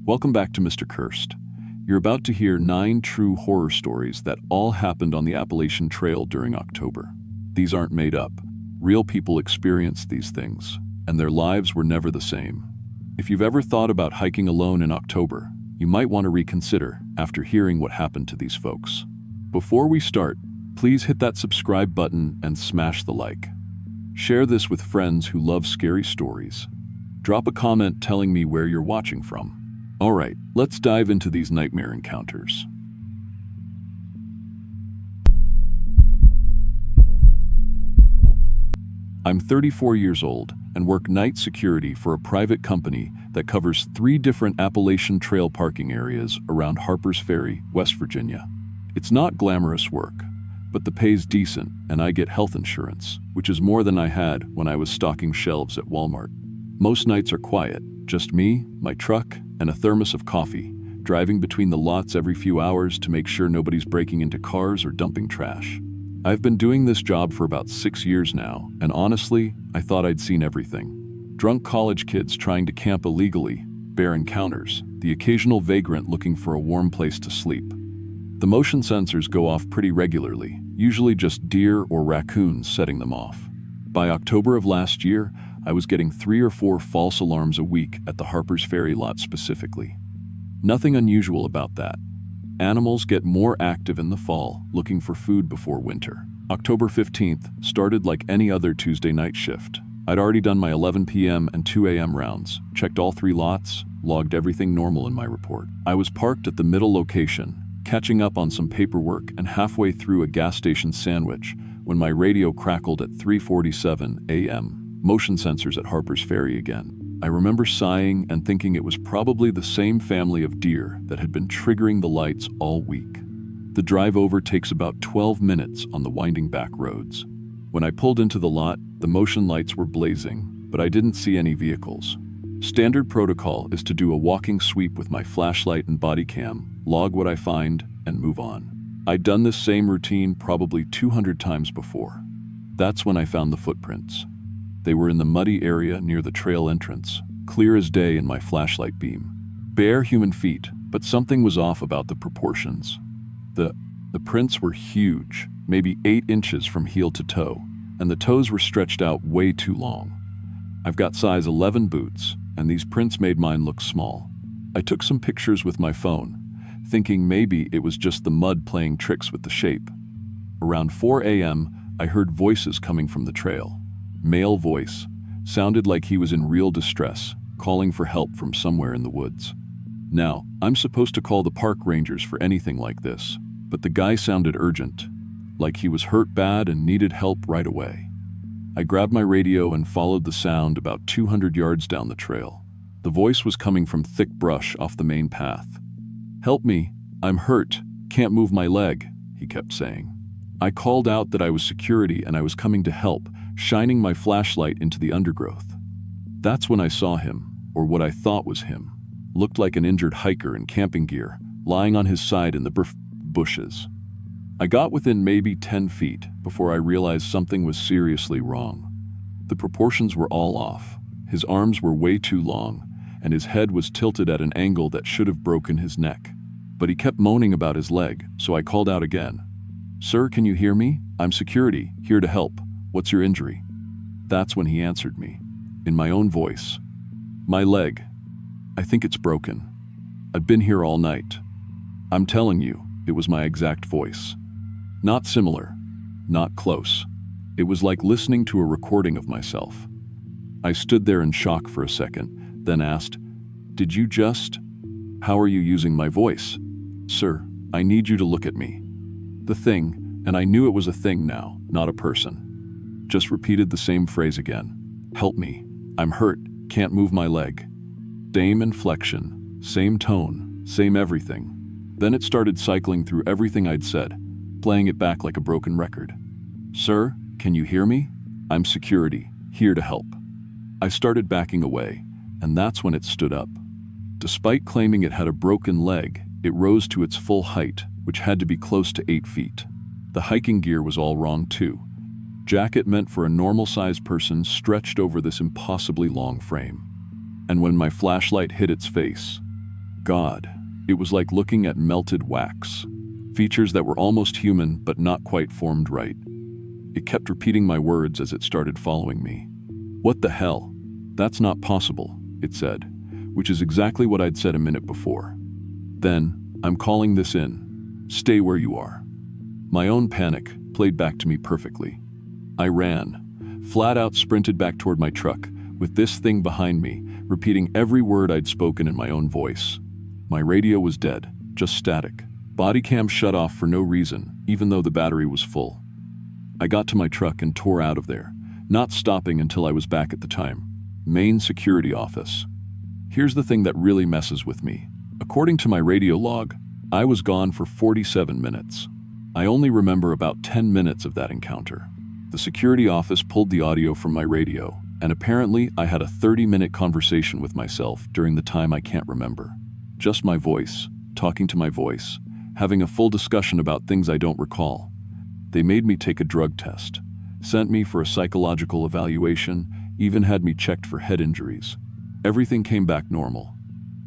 Welcome back to Mr. Cursed. You're about to hear 9 true horror stories that all happened on the Appalachian Trail during October. These aren't made up. Real people experienced these things, and their lives were never the same. If you've ever thought about hiking alone in October, you might want to reconsider after hearing what happened to these folks. Before we start, please hit that subscribe button and smash the like. Share this with friends who love scary stories. Drop a comment telling me where you're watching from. All right, let's dive into these nightmare encounters. I'm 34 years old and work night security for a private company that covers 3 different Appalachian Trail parking areas around Harper's Ferry, West Virginia. It's not glamorous work, but the pay's decent and I get health insurance, which is more than I had when I was stocking shelves at Walmart. Most nights are quiet, just me, my truck, and a thermos of coffee, driving between the lots every few hours to make sure nobody's breaking into cars or dumping trash. I've been doing this job for about 6 years now, and honestly, I thought I'd seen everything. Drunk college kids trying to camp illegally, bear encounters, the occasional vagrant looking for a warm place to sleep. The motion sensors go off pretty regularly, usually just deer or raccoons setting them off. By October of last year, I was getting 3 or 4 false alarms a week at the Harper's Ferry lot specifically. Nothing unusual about that. Animals get more active in the fall, looking for food before winter. October 15th started like any other Tuesday night shift. I'd already done my 11 p.m. and 2 a.m. rounds, checked all 3 lots, logged everything normal in my report. I was parked at the middle location, catching up on some paperwork and halfway through a gas station sandwich when my radio crackled at 3:47 a.m. Motion sensors at Harper's Ferry again. I remember sighing and thinking it was probably the same family of deer that had been triggering the lights all week. The drive over takes about 12 minutes on the winding back roads. When I pulled into the lot, the motion lights were blazing, but I didn't see any vehicles. Standard protocol is to do a walking sweep with my flashlight and body cam, log what I find, and move on. I'd done this same routine probably 200 times before. That's when I found the footprints. They were in the muddy area near the trail entrance, clear as day in my flashlight beam. Bare human feet, but something was off about the proportions. The prints were huge, maybe 8 inches from heel to toe, and the toes were stretched out way too long. I've got size 11 boots, and these prints made mine look small. I took some pictures with my phone, thinking maybe it was just the mud playing tricks with the shape. Around 4 a.m., I heard voices coming from the trail. Male voice, sounded like he was in real distress, calling for help from somewhere in the woods. Now, I'm supposed to call the park rangers for anything like this, but the guy sounded urgent, like he was hurt bad and needed help right away. I grabbed my radio and followed the sound about 200 yards down the trail. The voice was coming from thick brush off the main path. "Help me, I'm hurt, can't move my leg," he kept saying. I called out that I was security and I was coming to help, shining my flashlight into the undergrowth. That's when I saw him, or what I thought was him. Looked like an injured hiker in camping gear, lying on his side in the bushes. I got within maybe 10 feet before I realized something was seriously wrong. The proportions were all off. His arms were way too long, and his head was tilted at an angle that should have broken his neck. But he kept moaning about his leg, so I called out again. "Sir, can you hear me? I'm security, here to help. What's your injury?" That's when he answered me, in my own voice. "My leg. I think it's broken. I've been here all night." I'm telling you, it was my exact voice. Not similar, not close. It was like listening to a recording of myself. I stood there in shock for a second, then asked, "Did you just? How are you using my voice?" "Sir, I need you to look at me." The thing, and I knew it was a thing now, not a person, just repeated the same phrase again. "Help me. I'm hurt. Can't move my leg." Same inflection, same tone, same everything. Then it started cycling through everything I'd said, playing it back like a broken record. "Sir, can you hear me? I'm security, here to help." I started backing away, and that's when it stood up. Despite claiming it had a broken leg, it rose to its full height, which had to be close to 8 feet. The hiking gear was all wrong too. Jacket meant for a normal-sized person stretched over this impossibly long frame. And when my flashlight hit its face, God, it was like looking at melted wax. Features that were almost human but not quite formed right. It kept repeating my words as it started following me. "What the hell? That's not possible," it said, which is exactly what I'd said a minute before. Then, "I'm calling this in. Stay where you are." My own panic played back to me perfectly. I ran, flat out sprinted back toward my truck, with this thing behind me, repeating every word I'd spoken in my own voice. My radio was dead, just static. Body cam shut off for no reason, even though the battery was full. I got to my truck and tore out of there, not stopping until I was back at the time. Main security office. Here's the thing that really messes with me. According to my radio log, I was gone for 47 minutes. I only remember about 10 minutes of that encounter. The security office pulled the audio from my radio, and apparently I had a 30-minute conversation with myself during the time I can't remember. Just my voice, talking to my voice, having a full discussion about things I don't recall. They made me take a drug test, sent me for a psychological evaluation, even had me checked for head injuries. Everything came back normal.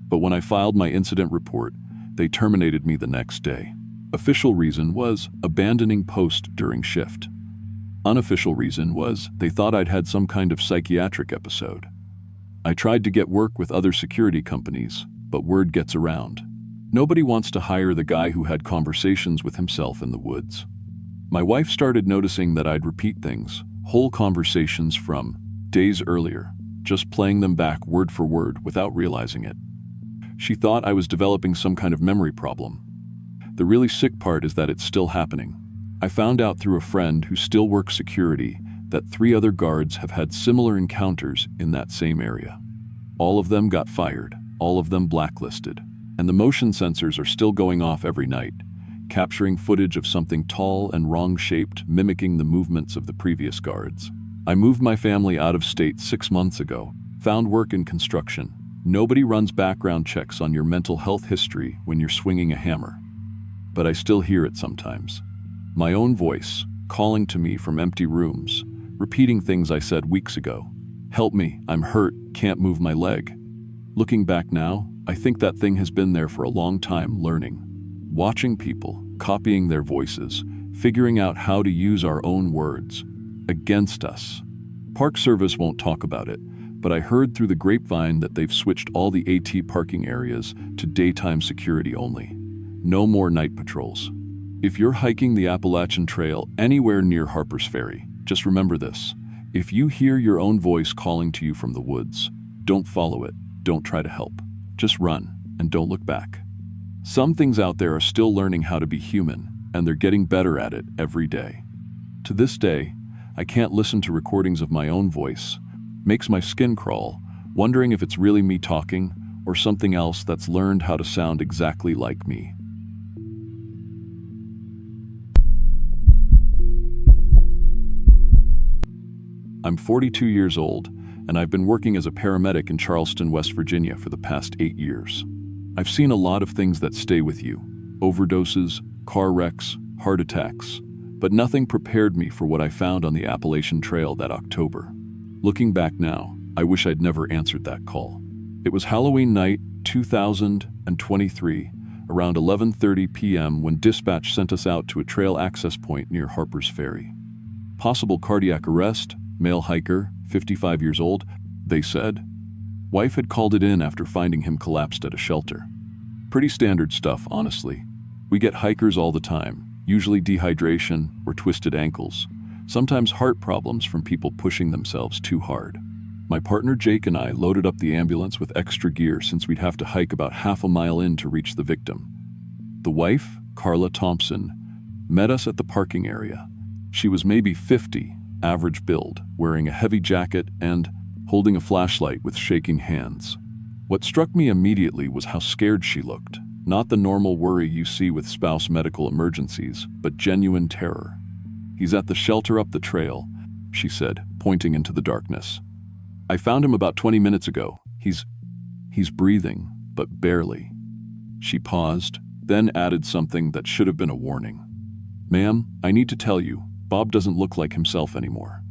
But when I filed my incident report, they terminated me the next day. Official reason was abandoning post during shift. Unofficial reason was they thought I'd had some kind of psychiatric episode. I tried to get work with other security companies, but word gets around. Nobody wants to hire the guy who had conversations with himself in the woods. My wife started noticing that I'd repeat things, whole conversations from days earlier, just playing them back word for word without realizing it. She thought I was developing some kind of memory problem. The really sick part is that it's still happening. I found out through a friend who still works security that 3 other guards have had similar encounters in that same area. All of them got fired, all of them blacklisted, and the motion sensors are still going off every night, capturing footage of something tall and wrong-shaped mimicking the movements of the previous guards. I moved my family out of state 6 months ago, found work in construction. Nobody runs background checks on your mental health history when you're swinging a hammer. But I still hear it sometimes. My own voice, calling to me from empty rooms, repeating things I said weeks ago. "Help me, I'm hurt, can't move my leg." Looking back now, I think that thing has been there for a long time, learning. Watching people, copying their voices, figuring out how to use our own words against us. Park Service won't talk about it, but I heard through the grapevine that they've switched all the AT parking areas to daytime security only. No more night patrols. If you're hiking the Appalachian Trail anywhere near Harper's Ferry, just remember this. If you hear your own voice calling to you from the woods, don't follow it, don't try to help. Just run, and don't look back. Some things out there are still learning how to be human, and they're getting better at it every day. To this day, I can't listen to recordings of my own voice. Makes my skin crawl, wondering if it's really me talking or something else that's learned how to sound exactly like me. I'm 42 years old, and I've been working as a paramedic in Charleston, West Virginia for the past 8 years. I've seen a lot of things that stay with you: overdoses, car wrecks, heart attacks, but nothing prepared me for what I found on the Appalachian Trail that October. Looking back now, I wish I'd never answered that call. It was Halloween night, 2023, around 11:30 p.m. when dispatch sent us out to a trail access point near Harper's Ferry. Possible cardiac arrest, male hiker, 55 years old, they said. Wife had called it in after finding him collapsed at a shelter. Pretty standard stuff, honestly. We get hikers all the time, usually dehydration or twisted ankles, sometimes heart problems from people pushing themselves too hard. My partner Jake and I loaded up the ambulance with extra gear since we'd have to hike about half a mile in to reach the victim. The wife, Carla Thompson, met us at the parking area. She was maybe 50, average build, wearing a heavy jacket and holding a flashlight with shaking hands. What struck me immediately was how scared she looked. Not the normal worry you see with spouse medical emergencies, but genuine terror. "He's at the shelter up the trail," she said, pointing into the darkness. "I found him about 20 minutes ago. He's breathing, but barely." She paused, then added something that should have been a warning. "Ma'am, I need to tell you, Bob doesn't look like himself anymore."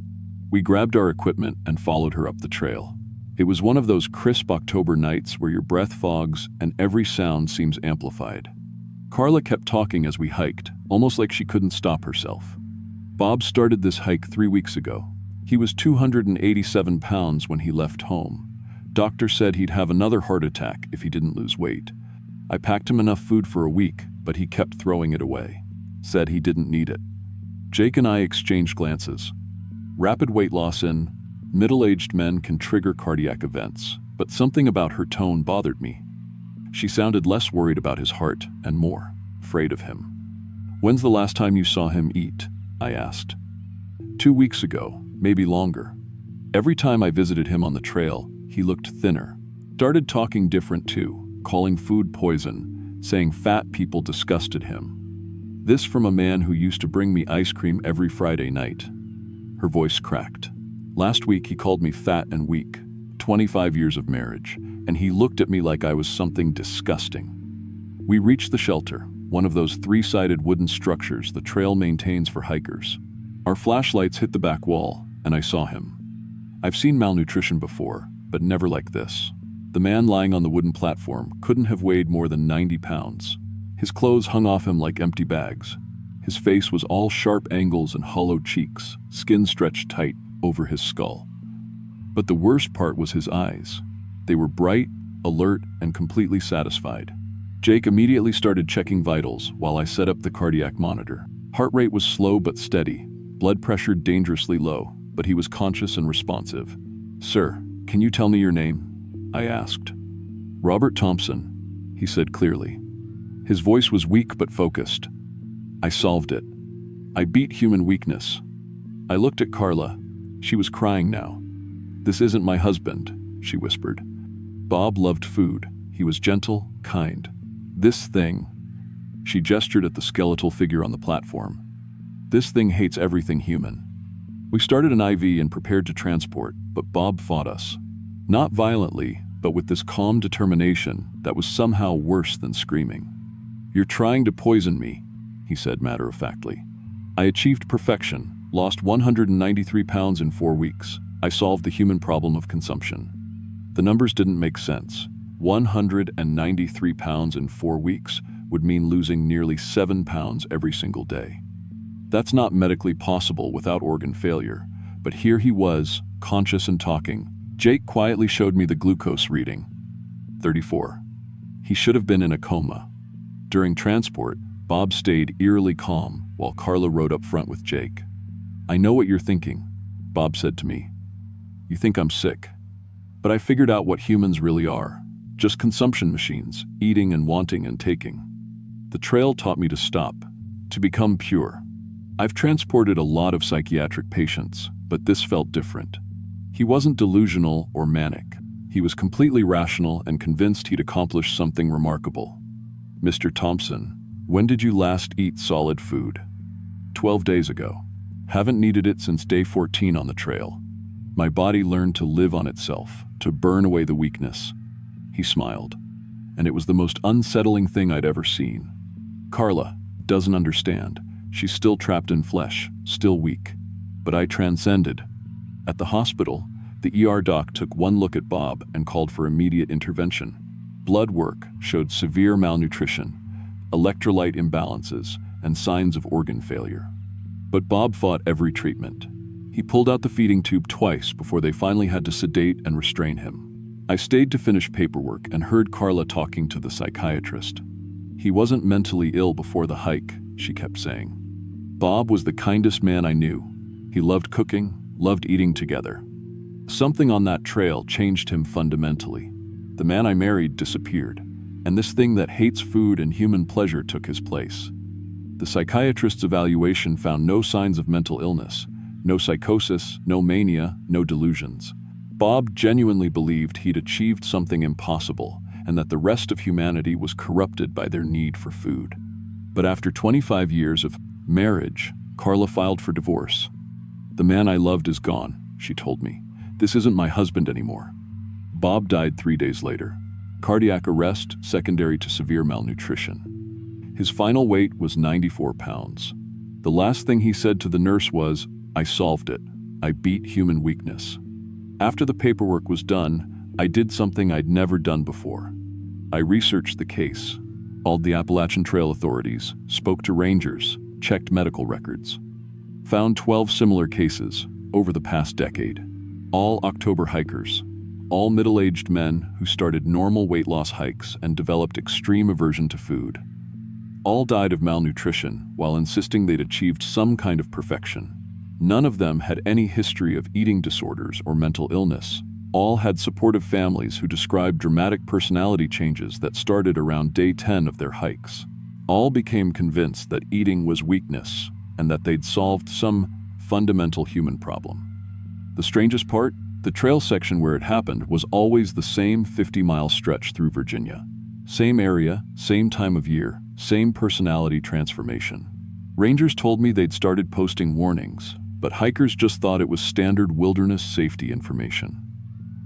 We grabbed our equipment and followed her up the trail. It was one of those crisp October nights where your breath fogs and every sound seems amplified. Carla kept talking as we hiked, almost like she couldn't stop herself. Bob started this hike 3 weeks ago. He was 287 pounds when he left home. Doctor said he'd have another heart attack if he didn't lose weight. I packed him enough food for a week, but he kept throwing it away. Said he didn't need it. Jake and I exchanged glances. Rapid weight loss in middle-aged men can trigger cardiac events, but something about her tone bothered me. She sounded less worried about his heart and more afraid of him. "When's the last time you saw him eat?" I asked. 2 weeks ago, maybe longer. Every time I visited him on the trail, he looked thinner. Started talking different too, calling food poison, saying fat people disgusted him. This from a man who used to bring me ice cream every Friday night. Her voice cracked. Last week he called me fat and weak. 25 years of marriage, and he looked at me like I was something disgusting. We reached the shelter, one of those 3-sided wooden structures the trail maintains for hikers. Our flashlights hit the back wall, and I saw him. I've seen malnutrition before, but never like this. The man lying on the wooden platform couldn't have weighed more than 90 pounds. His clothes hung off him like empty bags. His face was all sharp angles and hollow cheeks, skin stretched tight over his skull. But the worst part was his eyes. They were bright, alert, and completely satisfied. Jake immediately started checking vitals while I set up the cardiac monitor. Heart rate was slow but steady, blood pressure dangerously low, but he was conscious and responsive. "Sir, can you tell me your name?" I asked. "Robert Thompson," he said clearly. His voice was weak but focused. "I solved it. I beat human weakness." I looked at Carla. She was crying now. "This isn't my husband," she whispered. "Bob loved food. He was gentle, kind. This thing," she gestured at the skeletal figure on the platform. "This thing hates everything human." We started an IV and prepared to transport, but Bob fought us. Not violently, but with this calm determination that was somehow worse than screaming. "You're trying to poison me," he said matter-of-factly. "I achieved perfection, lost 193 pounds in 4 weeks. I solved the human problem of consumption." The numbers didn't make sense. 193 pounds in 4 weeks would mean losing nearly 7 pounds every single day. That's not medically possible without organ failure, but here he was, conscious and talking. Jake quietly showed me the glucose reading. 34. He should have been in a coma. During transport, Bob stayed eerily calm while Carla rode up front with Jake. "I know what you're thinking," Bob said to me. "You think I'm sick. But I figured out what humans really are. Just consumption machines, eating and wanting and taking. The trail taught me to stop, to become pure. I've transported a lot of psychiatric patients, but this felt different. He wasn't delusional or manic. He was completely rational and convinced he'd accomplished something remarkable. "Mr. Thompson, when did you last eat solid food?" 12 days ago. Haven't needed it since day 14 on the trail. My body learned to live on itself, to burn away the weakness." He smiled, and it was the most unsettling thing I'd ever seen. Carla doesn't understand. She's still trapped in flesh, still weak. But I transcended. At the hospital, the ER doc took one look at Bob and called for immediate intervention. Blood work showed severe malnutrition, electrolyte imbalances, and signs of organ failure. But Bob fought every treatment. He pulled out the feeding tube twice before they finally had to sedate and restrain him. I stayed to finish paperwork and heard Carla talking to the psychiatrist. "He wasn't mentally ill before the hike," she kept saying. "Bob was the kindest man I knew. He loved cooking, loved eating together. Something on that trail changed him fundamentally. The man I married disappeared, and this thing that hates food and human pleasure took his place." The psychiatrist's evaluation found no signs of mental illness, no psychosis, no mania, no delusions. Bob genuinely believed he'd achieved something impossible and that the rest of humanity was corrupted by their need for food. But after 25 years of marriage, Carla filed for divorce. "The man I loved is gone," she told me. "This isn't my husband anymore." Bob died 3 days later. Cardiac arrest secondary to severe malnutrition. His final weight was 94 pounds. The last thing he said to the nurse was, "I solved it. I beat human weakness." After the paperwork was done, I did something I'd never done before. I researched the case, called the Appalachian Trail authorities, spoke to rangers, checked medical records. Found 12 similar cases over the past decade. All October hikers. All middle-aged men who started normal weight loss hikes and developed extreme aversion to food. All died of malnutrition while insisting they'd achieved some kind of perfection. None of them had any history of eating disorders or mental illness. All had supportive families who described dramatic personality changes that started around day 10 of their hikes. All became convinced that eating was weakness and that they'd solved some fundamental human problem. The strangest part? The trail section where it happened was always the same 50-mile stretch through Virginia. Same area, same time of year, same personality transformation. Rangers told me they'd started posting warnings, but hikers just thought it was standard wilderness safety information.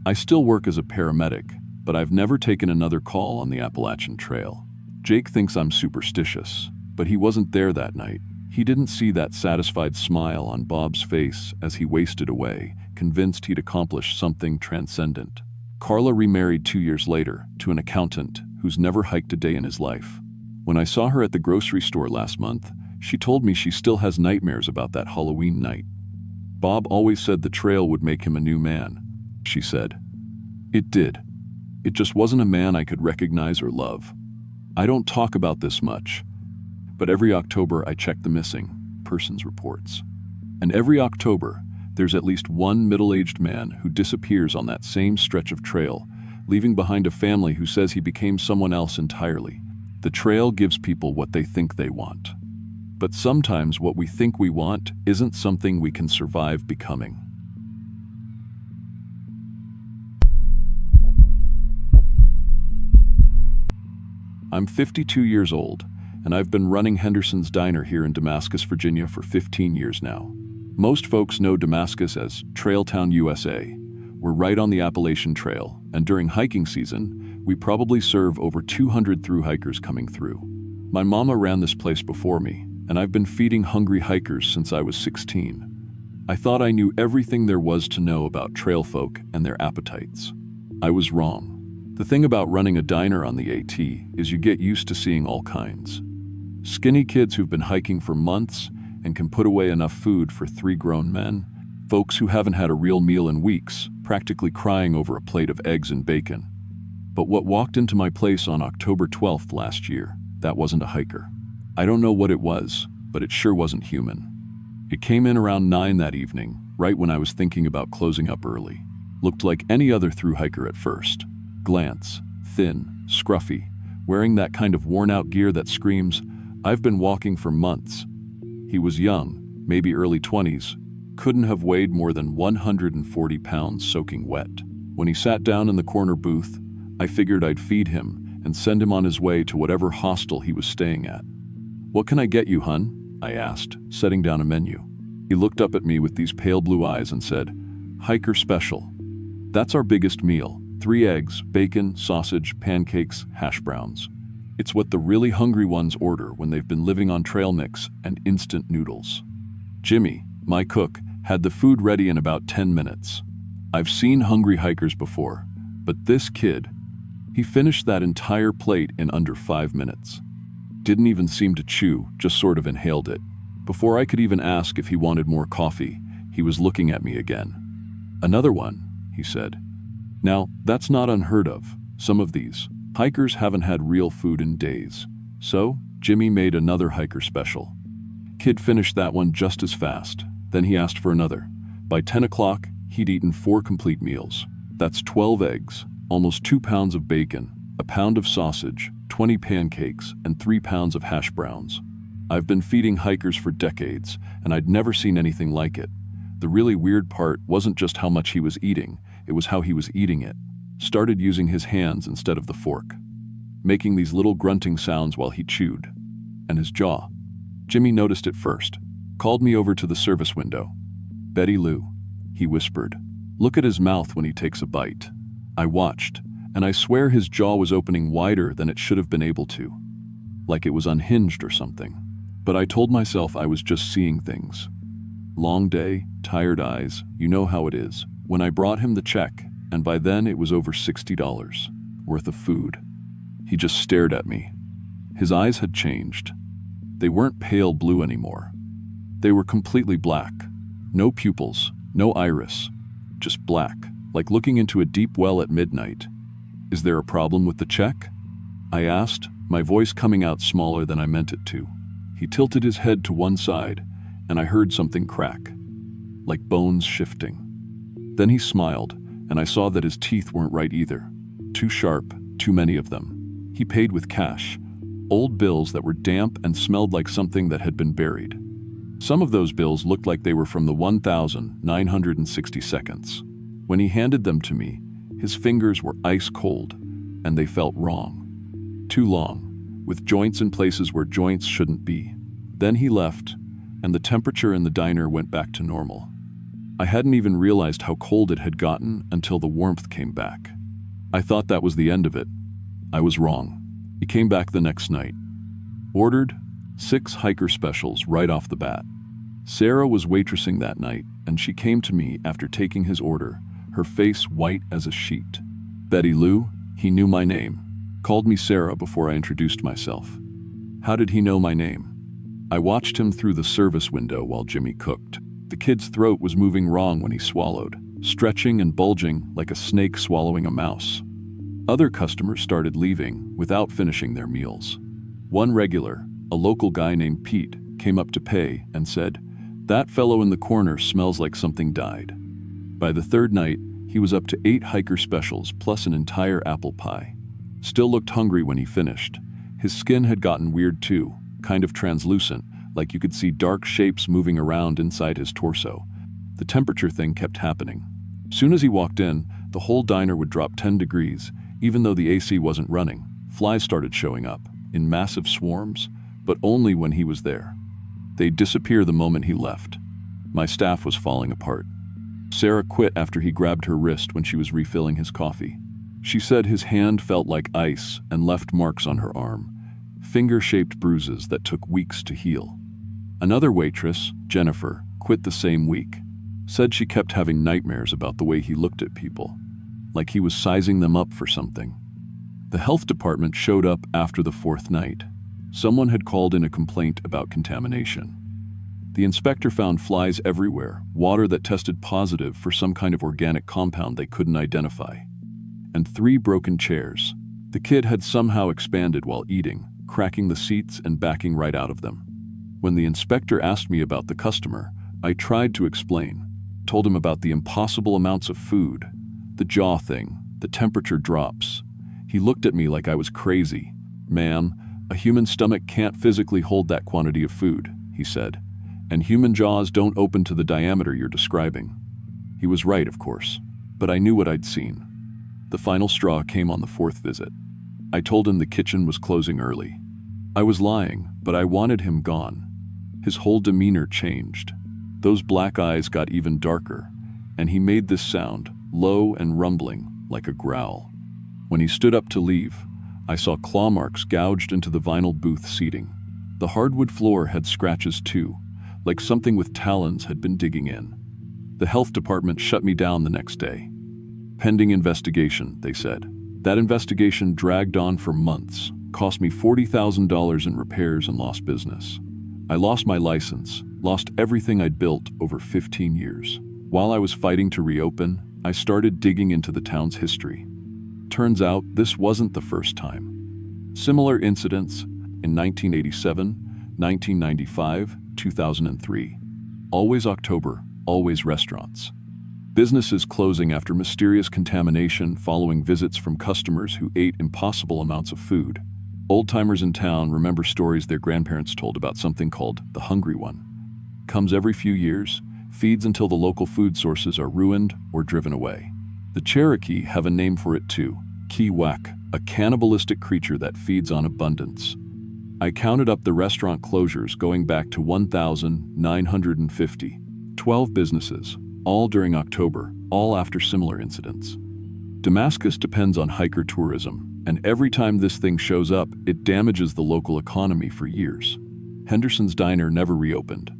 I still work as a paramedic, but I've never taken another call on the Appalachian Trail. Jake thinks I'm superstitious, but he wasn't there that night. He didn't see that satisfied smile on Bob's face as he wasted away, convinced he'd accomplished something transcendent. Carla remarried 2 years later to an accountant who's never hiked a day in his life. When I saw her at the grocery store last month, she told me she still has nightmares about that Halloween night. Bob always said the trail would make him a new man, she said. It did. It just wasn't a man I could recognize or love. I don't talk about this much, but every October I check the missing persons reports. And every October, there's at least one middle-aged man who disappears on that same stretch of trail, leaving behind a family who says he became someone else entirely. The trail gives people what they think they want. But sometimes what we think we want isn't something we can survive becoming. I'm 52 years old, and I've been running Henderson's Diner here in Damascus, Virginia for 15 years now. Most folks know Damascus as Trail Town, USA. We're right on the Appalachian Trail, and during hiking season, we probably serve over 200 thru hikers coming through. My mama ran this place before me, and I've been feeding hungry hikers since I was 16. I thought I knew everything there was to know about trail folk and their appetites. I was wrong. The thing about running a diner on the AT is you get used to seeing all kinds. Skinny kids who've been hiking for months and can put away enough food for 3 grown men, folks who haven't had a real meal in weeks, practically crying over a plate of eggs and bacon. But what walked into my place on October 12th last year, that wasn't a hiker. I don't know what it was, but it sure wasn't human. It came in around 9 that evening, right when I was thinking about closing up early. Looked like any other thru hiker at first. Glance, thin, scruffy, wearing that kind of worn-out gear that screams, "I've been walking for months." He was young, maybe early 20s, couldn't have weighed more than 140 pounds soaking wet. When he sat down in the corner booth, I figured I'd feed him and send him on his way to whatever hostel he was staying at. "What can I get you, hun?" I asked, setting down a menu. He looked up at me with these pale blue eyes and said, "Hiker special. That's our biggest meal. 3 eggs, bacon, sausage, pancakes, hash browns. It's what the really hungry ones order when they've been living on trail mix and instant noodles." Jimmy, my cook, had the food ready in about 10 minutes. I've seen hungry hikers before, but this kid, he finished that entire plate in under 5 minutes. Didn't even seem to chew, just sort of inhaled it. Before I could even ask if he wanted more coffee, he was looking at me again. "Another one," he said. Now, that's not unheard of. Some of these hikers haven't had real food in days. So, Jimmy made another hiker special. Kid finished that one just as fast. Then he asked for another. By 10 o'clock, he'd eaten 4 complete meals. That's 12 eggs, almost 2 pounds of bacon, a pound of sausage, 20 pancakes, and 3 pounds of hash browns. I've been feeding hikers for decades, and I'd never seen anything like it. The really weird part wasn't just how much he was eating, it was how he was eating it. Started using his hands instead of the fork, making these little grunting sounds while he chewed. And his jaw. Jimmy noticed it first, called me over to the service window. "Betty Lou," he whispered. "Look at his mouth when he takes a bite." I watched, and I swear his jaw was opening wider than it should have been able to. Like it was unhinged or something. But I told myself I was just seeing things. Long day, tired eyes, you know how it is. when I brought him the check, and by then it was over $60 worth of food. He just stared at me. His eyes had changed. They weren't pale blue anymore. They were completely black. No pupils, no iris, just black, like looking into a deep well at midnight. "Is there a problem with the check?" I asked, my voice coming out smaller than I meant it to. He tilted his head to one side, and I heard something crack, like bones shifting. Then he smiled, and I saw that his teeth weren't right either. Too sharp, too many of them. He paid with cash, old bills that were damp and smelled like something that had been buried. Some of those bills looked like they were from the 1960 seconds. When he handed them to me, his fingers were ice cold, and they felt wrong. Too long, with joints in places where joints shouldn't be. Then he left, and the temperature in the diner went back to normal. I hadn't even realized how cold it had gotten until the warmth came back. I thought that was the end of it. I was wrong. He came back the next night. Ordered 6 hiker specials right off the bat. Sarah was waitressing that night, and she came to me after taking his order, her face white as a sheet. "Betty Lou," he knew my name. Called me Sarah before I introduced myself. How did he know my name? I watched him through the service window while Jimmy cooked. The kid's throat was moving wrong when he swallowed, stretching and bulging like a snake swallowing a mouse. Other customers started leaving without finishing their meals. One regular, a local guy named Pete, came up to pay and said, "That fellow in the corner smells like something died." By the third night, he was up to 8 hiker specials plus an entire apple pie. Still looked hungry when he finished. His skin had gotten weird too, kind of translucent, like you could see dark shapes moving around inside his torso. The temperature thing kept happening. Soon as he walked in, the whole diner would drop 10 degrees, even though the AC wasn't running. Flies started showing up, in massive swarms, but only when he was there. They'd disappear the moment he left. My staff was falling apart. Sarah quit after he grabbed her wrist when she was refilling his coffee. She said his hand felt like ice and left marks on her arm, finger-shaped bruises that took weeks to heal. Another waitress, Jennifer, quit the same week. Said she kept having nightmares about the way he looked at people, like he was sizing them up for something. The health department showed up after the 4th night. Someone had called in a complaint about contamination. The inspector found flies everywhere, water that tested positive for some kind of organic compound they couldn't identify, and 3 broken chairs. The kid had somehow expanded while eating, cracking the seats and backing right out of them. When the inspector asked me about the customer, I tried to explain, told him about the impossible amounts of food, the jaw thing, the temperature drops. He looked at me like I was crazy. "Ma'am, a human stomach can't physically hold that quantity of food," he said, "and human jaws don't open to the diameter you're describing." He was right, of course, but I knew what I'd seen. The final straw came on the 4th visit. I told him the kitchen was closing early. I was lying, but I wanted him gone. His whole demeanor changed. Those black eyes got even darker, and he made this sound, low and rumbling, like a growl. When he stood up to leave, I saw claw marks gouged into the vinyl booth seating. The hardwood floor had scratches too, like something with talons had been digging in. The health department shut me down the next day. Pending investigation, they said. That investigation dragged on for months, cost me $40,000 in repairs and lost business. I lost my license, lost everything I'd built over 15 years. While I was fighting to reopen, I started digging into the town's history. Turns out this wasn't the first time. Similar incidents in 1987, 1995, 2003. Always October, always restaurants. Businesses closing after mysterious contamination following visits from customers who ate impossible amounts of food. Old-timers in town remember stories their grandparents told about something called the Hungry One. Comes every few years, feeds until the local food sources are ruined or driven away. The Cherokee have a name for it too, Kiwak, a cannibalistic creature that feeds on abundance. I counted up the restaurant closures going back to 1,950. 12 businesses, all during October, all after similar incidents. Damascus depends on hiker tourism, and every time this thing shows up, it damages the local economy for years. Henderson's Diner never reopened.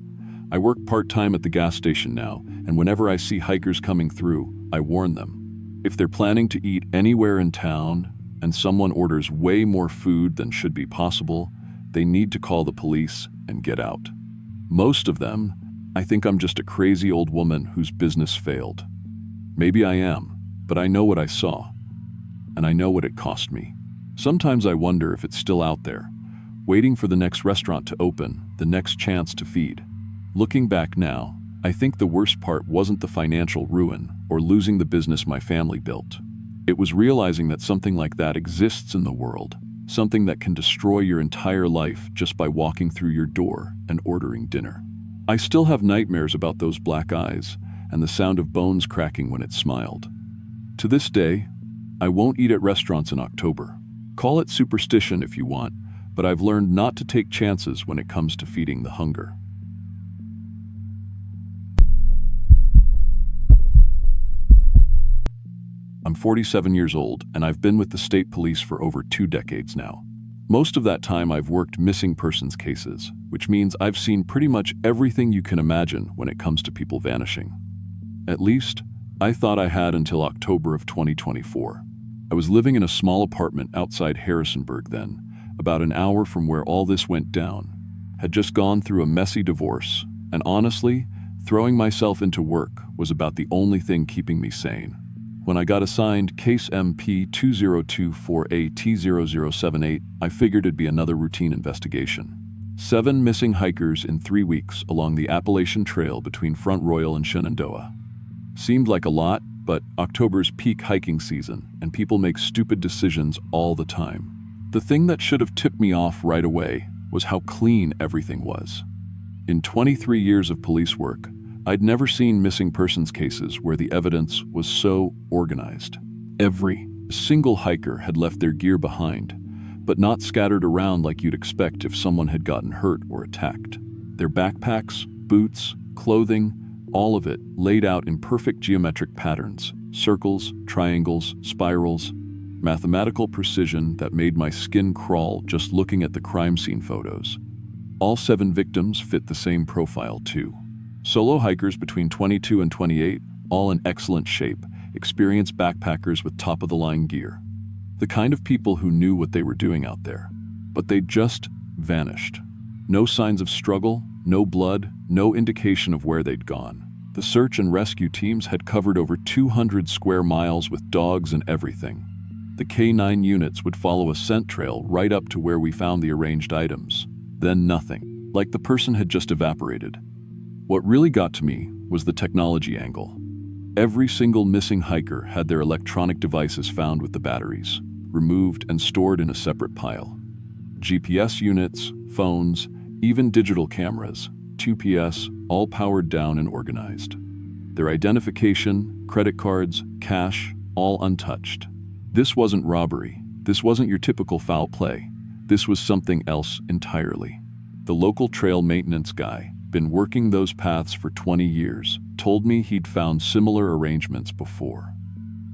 I work part-time at the gas station now, and whenever I see hikers coming through, I warn them. If they're planning to eat anywhere in town, and someone orders way more food than should be possible, they need to call the police and get out. Most of them, I think I'm just a crazy old woman whose business failed. Maybe I am, but I know what I saw, and I know what it cost me. Sometimes I wonder if it's still out there, waiting for the next restaurant to open, the next chance to feed. Looking back now, I think the worst part wasn't the financial ruin or losing the business my family built. It was realizing that something like that exists in the world, something that can destroy your entire life just by walking through your door and ordering dinner. I still have nightmares about those black eyes and the sound of bones cracking when it smiled. To this day, I won't eat at restaurants in October. Call it superstition if you want, but I've learned not to take chances when it comes to feeding the hunger. I'm 47 years old, and I've been with the state police for over 2 decades now. Most of that time I've worked missing persons cases, which means I've seen pretty much everything you can imagine when it comes to people vanishing. At least, I thought I had until October of 2024. I was living in a small apartment outside Harrisonburg then, about an hour from where all this went down. Had just gone through a messy divorce, and honestly, throwing myself into work was about the only thing keeping me sane. When I got assigned Case MP 2024AT0078, I figured it'd be another routine investigation. 7 missing hikers in 3 weeks along the Appalachian Trail between Front Royal and Shenandoah. Seemed like a lot, but October's peak hiking season, and people make stupid decisions all the time. The thing that should have tipped me off right away was how clean everything was. In 23 years of police work, I'd never seen missing persons cases where the evidence was so organized. Every single hiker had left their gear behind, but not scattered around like you'd expect if someone had gotten hurt or attacked. Their backpacks, boots, clothing, all of it laid out in perfect geometric patterns, circles, triangles, spirals, mathematical precision that made my skin crawl just looking at the crime scene photos. All 7 victims fit the same profile too. Solo hikers between 22 and 28, all in excellent shape, experienced backpackers with top-of-the-line gear. The kind of people who knew what they were doing out there. But they just vanished. No signs of struggle, no blood, no indication of where they'd gone. The search and rescue teams had covered over 200 square miles with dogs and everything. The K9 units would follow a scent trail right up to where we found the arranged items. Then nothing, like the person had just evaporated. What really got to me was the technology angle. Every single missing hiker had their electronic devices found with the batteries, removed and stored in a separate pile. GPS units, phones, even digital cameras, 2PS, all powered down and organized. Their identification, credit cards, cash, all untouched. This wasn't robbery. This wasn't your typical foul play. This was something else entirely. The local trail maintenance guy, been working those paths for 20 years, told me he'd found similar arrangements before.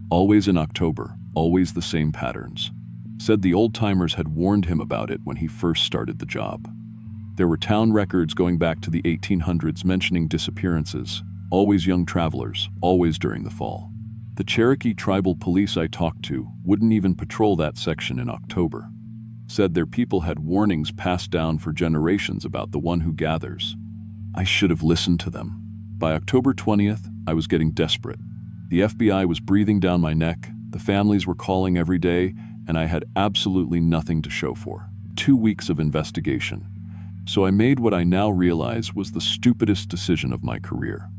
Always in October, always the same patterns. Said the old-timers had warned him about it when he first started the job. There were town records going back to the 1800s mentioning disappearances, always young travelers, always during the fall. The Cherokee tribal police I talked to wouldn't even patrol that section in October. Said their people had warnings passed down for generations about the one who gathers. I should have listened to them. By October 20th, I was getting desperate. The FBI was breathing down my neck, the families were calling every day, and I had absolutely nothing to show for. 2 weeks of investigation. So I made what I now realize was the stupidest decision of my career.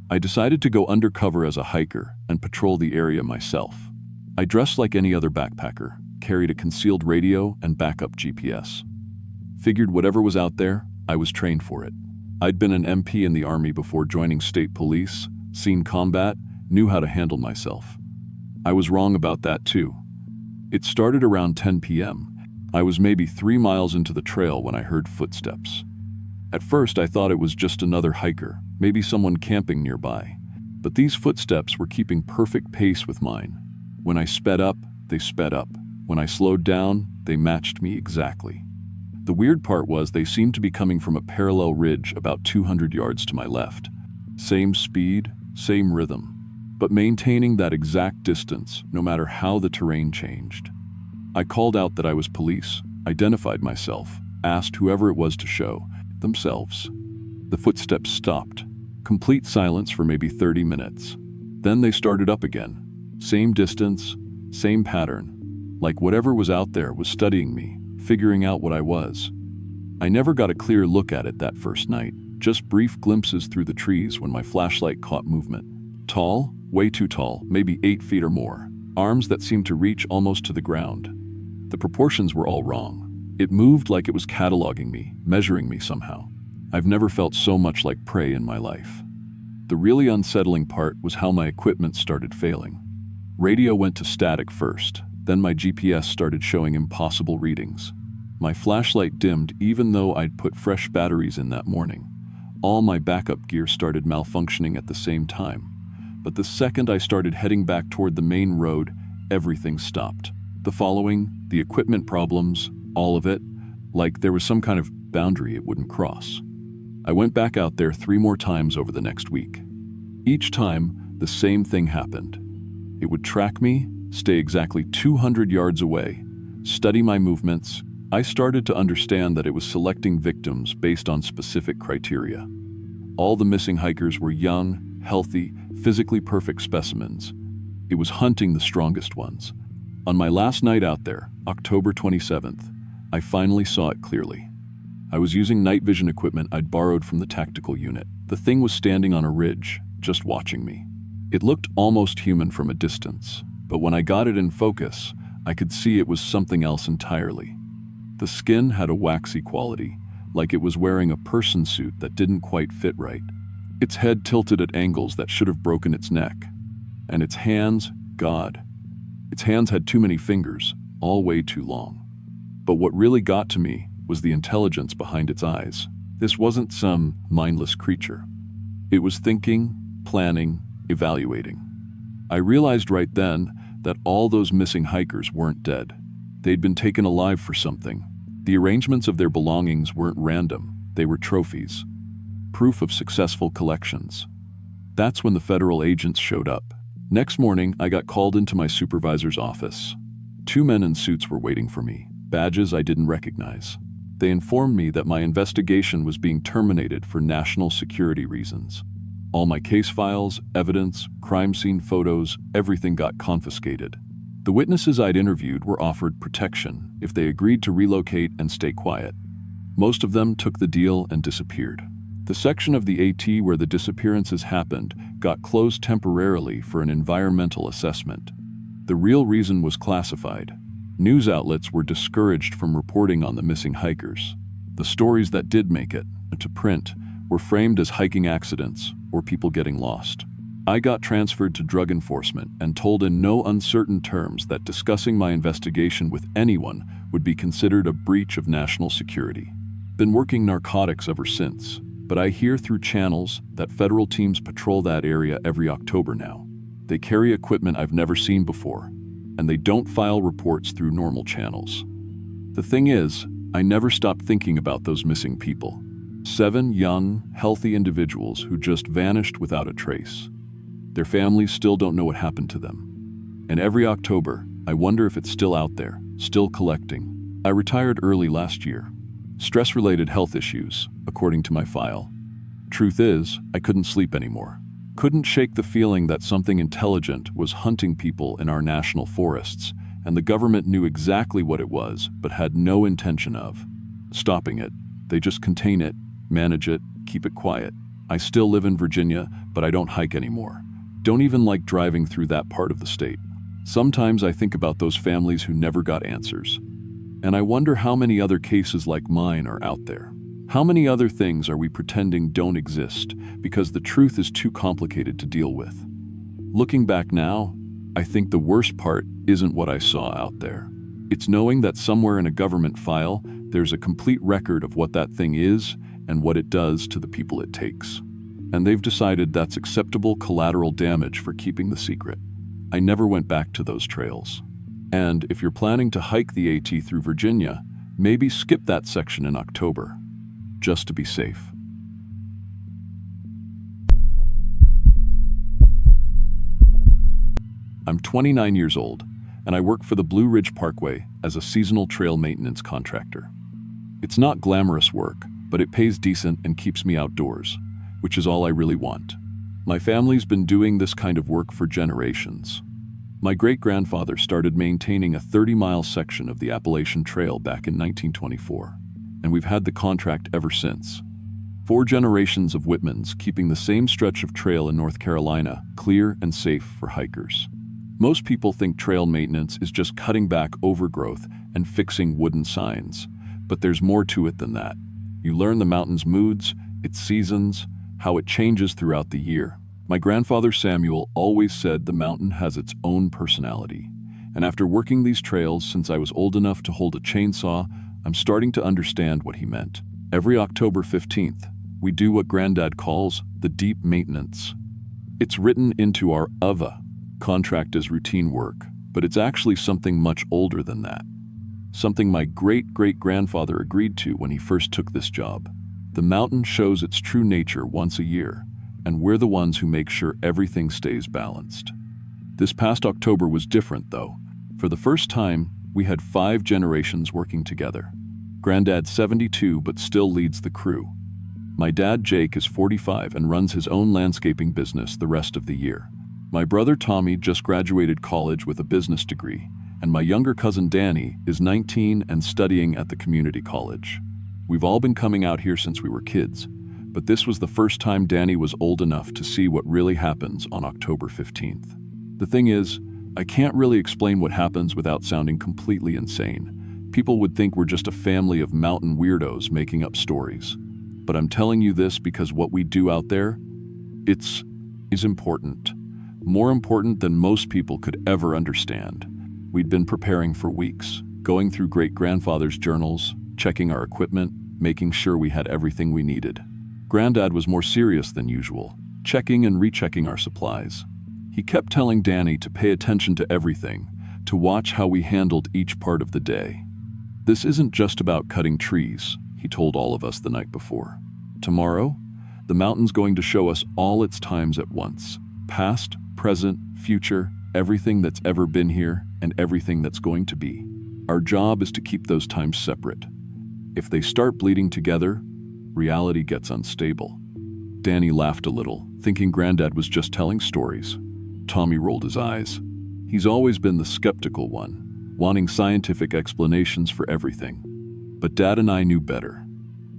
I decided to go undercover as a hiker and patrol the area myself. I dressed like any other backpacker, carried a concealed radio and backup GPS. Figured whatever was out there, I was trained for it. I'd been an MP in the Army before joining state police, seen combat, knew how to handle myself. I was wrong about that too. It started around 10 p.m. I was maybe 3 miles into the trail when I heard footsteps. At first I thought it was just another hiker, maybe someone camping nearby. But these footsteps were keeping perfect pace with mine. When I sped up, they sped up. When I slowed down, they matched me exactly. The weird part was they seemed to be coming from a parallel ridge about 200 yards to my left. Same speed, same rhythm, but maintaining that exact distance no matter how the terrain changed. I called out that I was police, identified myself, asked whoever it was to show themselves. The footsteps stopped. Complete silence for maybe 30 minutes. Then they started up again. Same distance, same pattern. Like whatever was out there was studying me, figuring out what I was. I never got a clear look at it that first night, just brief glimpses through the trees when my flashlight caught movement. Tall, way too tall, maybe 8 feet or more. Arms that seemed to reach almost to the ground. The proportions were all wrong. It moved like it was cataloging me, measuring me somehow. I've never felt so much like prey in my life. The really unsettling part was how my equipment started failing. Radio went to static first, then my GPS started showing impossible readings. My flashlight dimmed even though I'd put fresh batteries in that morning. All my backup gear started malfunctioning at the same time. But the second I started heading back toward the main road, everything stopped. The following, the equipment problems, all of it, like there was some kind of boundary it wouldn't cross. I went back out there 3 more times over the next week. Each time, the same thing happened. It would track me, stay exactly 200 yards away, study my movements. I started to understand that it was selecting victims based on specific criteria. All the missing hikers were young, healthy, physically perfect specimens. It was hunting the strongest ones. On my last night out there, October 27th, I finally saw it clearly. I was using night vision equipment I'd borrowed from the tactical unit. The thing was standing on a ridge, just watching me. It looked almost human from a distance, but when I got it in focus, I could see it was something else entirely. The skin had a waxy quality, like it was wearing a person suit that didn't quite fit right. Its head tilted at angles that should have broken its neck. And its hands, God. Its hands had too many fingers, all way too long. But what really got to me was the intelligence behind its eyes. This wasn't some mindless creature. It was thinking, planning, evaluating. I realized right then that all those missing hikers weren't dead. They'd been taken alive for something. The arrangements of their belongings weren't random, they were trophies. Proof of successful collections. That's when the federal agents showed up. Next morning, I got called into my supervisor's office. 2 men in suits were waiting for me, badges I didn't recognize. They informed me that my investigation was being terminated for national security reasons. All my case files, evidence, crime scene photos, everything got confiscated. The witnesses I'd interviewed were offered protection if they agreed to relocate and stay quiet. Most of them took the deal and disappeared. The section of the AT where the disappearances happened got closed temporarily for an environmental assessment. The real reason was classified. News outlets were discouraged from reporting on the missing hikers. The stories that did make it to print were framed as hiking accidents or people getting lost. I got transferred to drug enforcement and told in no uncertain terms that discussing my investigation with anyone would be considered a breach of national security. Been working narcotics ever since, but I hear through channels that federal teams patrol that area every October now. They carry equipment I've never seen before, and they don't file reports through normal channels. The thing is, I never stopped thinking about those missing people. 7 young, healthy individuals who just vanished without a trace. Their families still don't know what happened to them. And every October, I wonder if it's still out there, still collecting. I retired early last year. Stress-related health issues, according to my file. Truth is, I couldn't sleep anymore. Couldn't shake the feeling that something intelligent was hunting people in our national forests, and the government knew exactly what it was, but had no intention of stopping it. They just contain it, manage it, keep it quiet. I still live in Virginia, but I don't hike anymore. Don't even like driving through that part of the state. Sometimes I think about those families who never got answers. And I wonder how many other cases like mine are out there. How many other things are we pretending don't exist because the truth is too complicated to deal with? Looking back now, I think the worst part isn't what I saw out there. It's knowing that somewhere in a government file, there's a complete record of what that thing is and what it does to the people it takes. And they've decided that's acceptable collateral damage for keeping the secret. I never went back to those trails. And if you're planning to hike the AT through Virginia, maybe skip that section in October, just to be safe. I'm 29 years old, and I work for the Blue Ridge Parkway as a seasonal trail maintenance contractor. It's not glamorous work, but it pays decent and keeps me outdoors, which is all I really want. My family's been doing this kind of work for generations. My great-grandfather started maintaining a 30-mile section of the Appalachian Trail back in 1924, and we've had the contract ever since. 4 generations of Whitmans keeping the same stretch of trail in North Carolina clear and safe for hikers. Most people think trail maintenance is just cutting back overgrowth and fixing wooden signs, but there's more to it than that. You learn the mountain's moods, its seasons, how it changes throughout the year. My grandfather Samuel always said the mountain has its own personality, and after working these trails since I was old enough to hold a chainsaw, I'm starting to understand what he meant. Every October 15th, we do what Granddad calls the deep maintenance. It's written into our UVA contract as routine work, but it's actually something much older than that. Something my great-great-grandfather agreed to when he first took this job. The mountain shows its true nature once a year, and we're the ones who make sure everything stays balanced. This past October was different, though. For the first time, we had 5 generations working together. Granddad's 72 but still leads the crew. My dad Jake is 45 and runs his own landscaping business the rest of the year. My brother Tommy just graduated college with a business degree, and my younger cousin Danny is 19 and studying at the community college. We've all been coming out here since we were kids, but this was the first time Danny was old enough to see what really happens on October 15th. The thing is, I can't really explain what happens without sounding completely insane. People would think we're just a family of mountain weirdos making up stories. But I'm telling you this because what we do out there, is important. More important than most people could ever understand. We'd been preparing for weeks, going through great-grandfather's journals, checking our equipment, making sure we had everything we needed. Granddad was more serious than usual, checking and rechecking our supplies. He kept telling Danny to pay attention to everything, to watch how we handled each part of the day. This isn't just about cutting trees, he told all of us the night before. Tomorrow, the mountain's going to show us all its times at once. Past, present, future, everything that's ever been here, and everything that's going to be. Our job is to keep those times separate. If they start bleeding together, reality gets unstable. Danny laughed a little, thinking Granddad was just telling stories. Tommy rolled his eyes. He's always been the skeptical one, wanting scientific explanations for everything. But Dad and I knew better.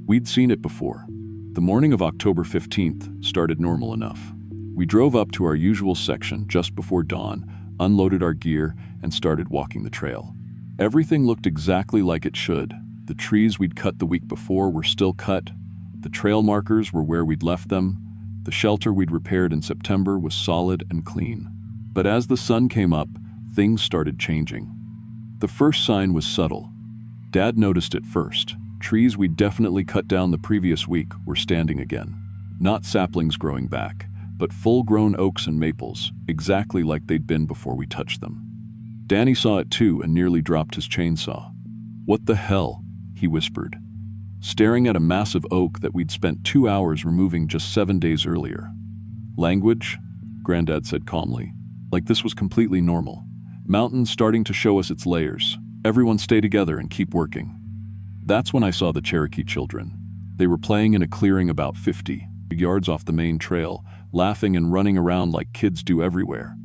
We'd seen it before. The morning of October 15th started normal enough. We drove up to our usual section just before dawn, unloaded our gear, and started walking the trail. Everything looked exactly like it should. The trees we'd cut the week before were still cut. The trail markers were where we'd left them. The shelter we'd repaired in September was solid and clean. But as the sun came up, things started changing. The first sign was subtle. Dad noticed it first. Trees we'd definitely cut down the previous week were standing again. Not saplings growing back, but full-grown oaks and maples, exactly like they'd been before we touched them. Danny saw it too and nearly dropped his chainsaw. "What the hell?" he whispered, staring at a massive oak that we'd spent 2 hours removing just 7 days earlier. "Language?" Granddad said calmly, like this was completely normal. "Mountain's starting to show us its layers. Everyone stay together and keep working." That's when I saw the Cherokee children. They were playing in a clearing about 50 yards off the main trail, laughing and running around like kids do everywhere.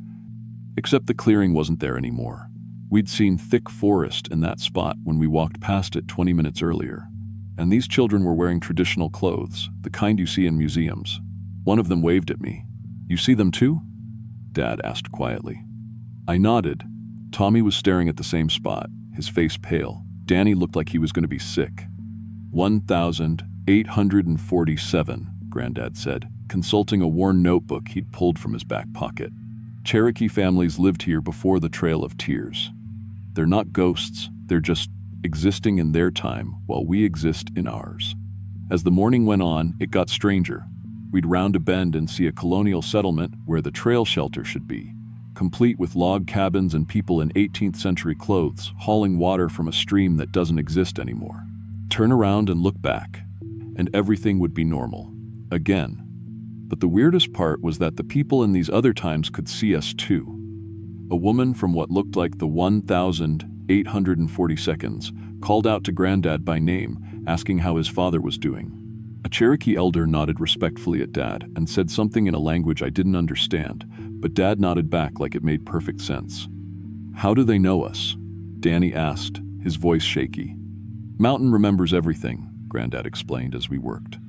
Except the clearing wasn't there anymore. We'd seen thick forest in that spot when we walked past it 20 minutes earlier. And these children were wearing traditional clothes, the kind you see in museums. One of them waved at me. "You see them too?" Dad asked quietly. I nodded. Tommy was staring at the same spot, his face pale. Danny looked like he was going to be sick. 1,847, Granddad said, consulting a worn notebook he'd pulled from his back pocket. Cherokee families lived here before the Trail of Tears. They're not ghosts, they're just existing in their time while we exist in ours. As the morning went on, it got stranger. We'd round a bend and see a colonial settlement where the trail shelter should be. complete with log cabins and people in 18th century clothes hauling water from a stream that doesn't exist anymore. Turn around and look back, and everything would be normal. Again. But the weirdest part was that the people in these other times could see us too. A woman from what looked like the 1,840 seconds called out to Granddad by name, asking how his father was doing. A Cherokee elder nodded respectfully at Dad and said something in a language I didn't understand, but Dad nodded back like it made perfect sense. "How do they know us?" Danny asked, his voice shaky. "Mountain remembers everything," Granddad explained as we worked.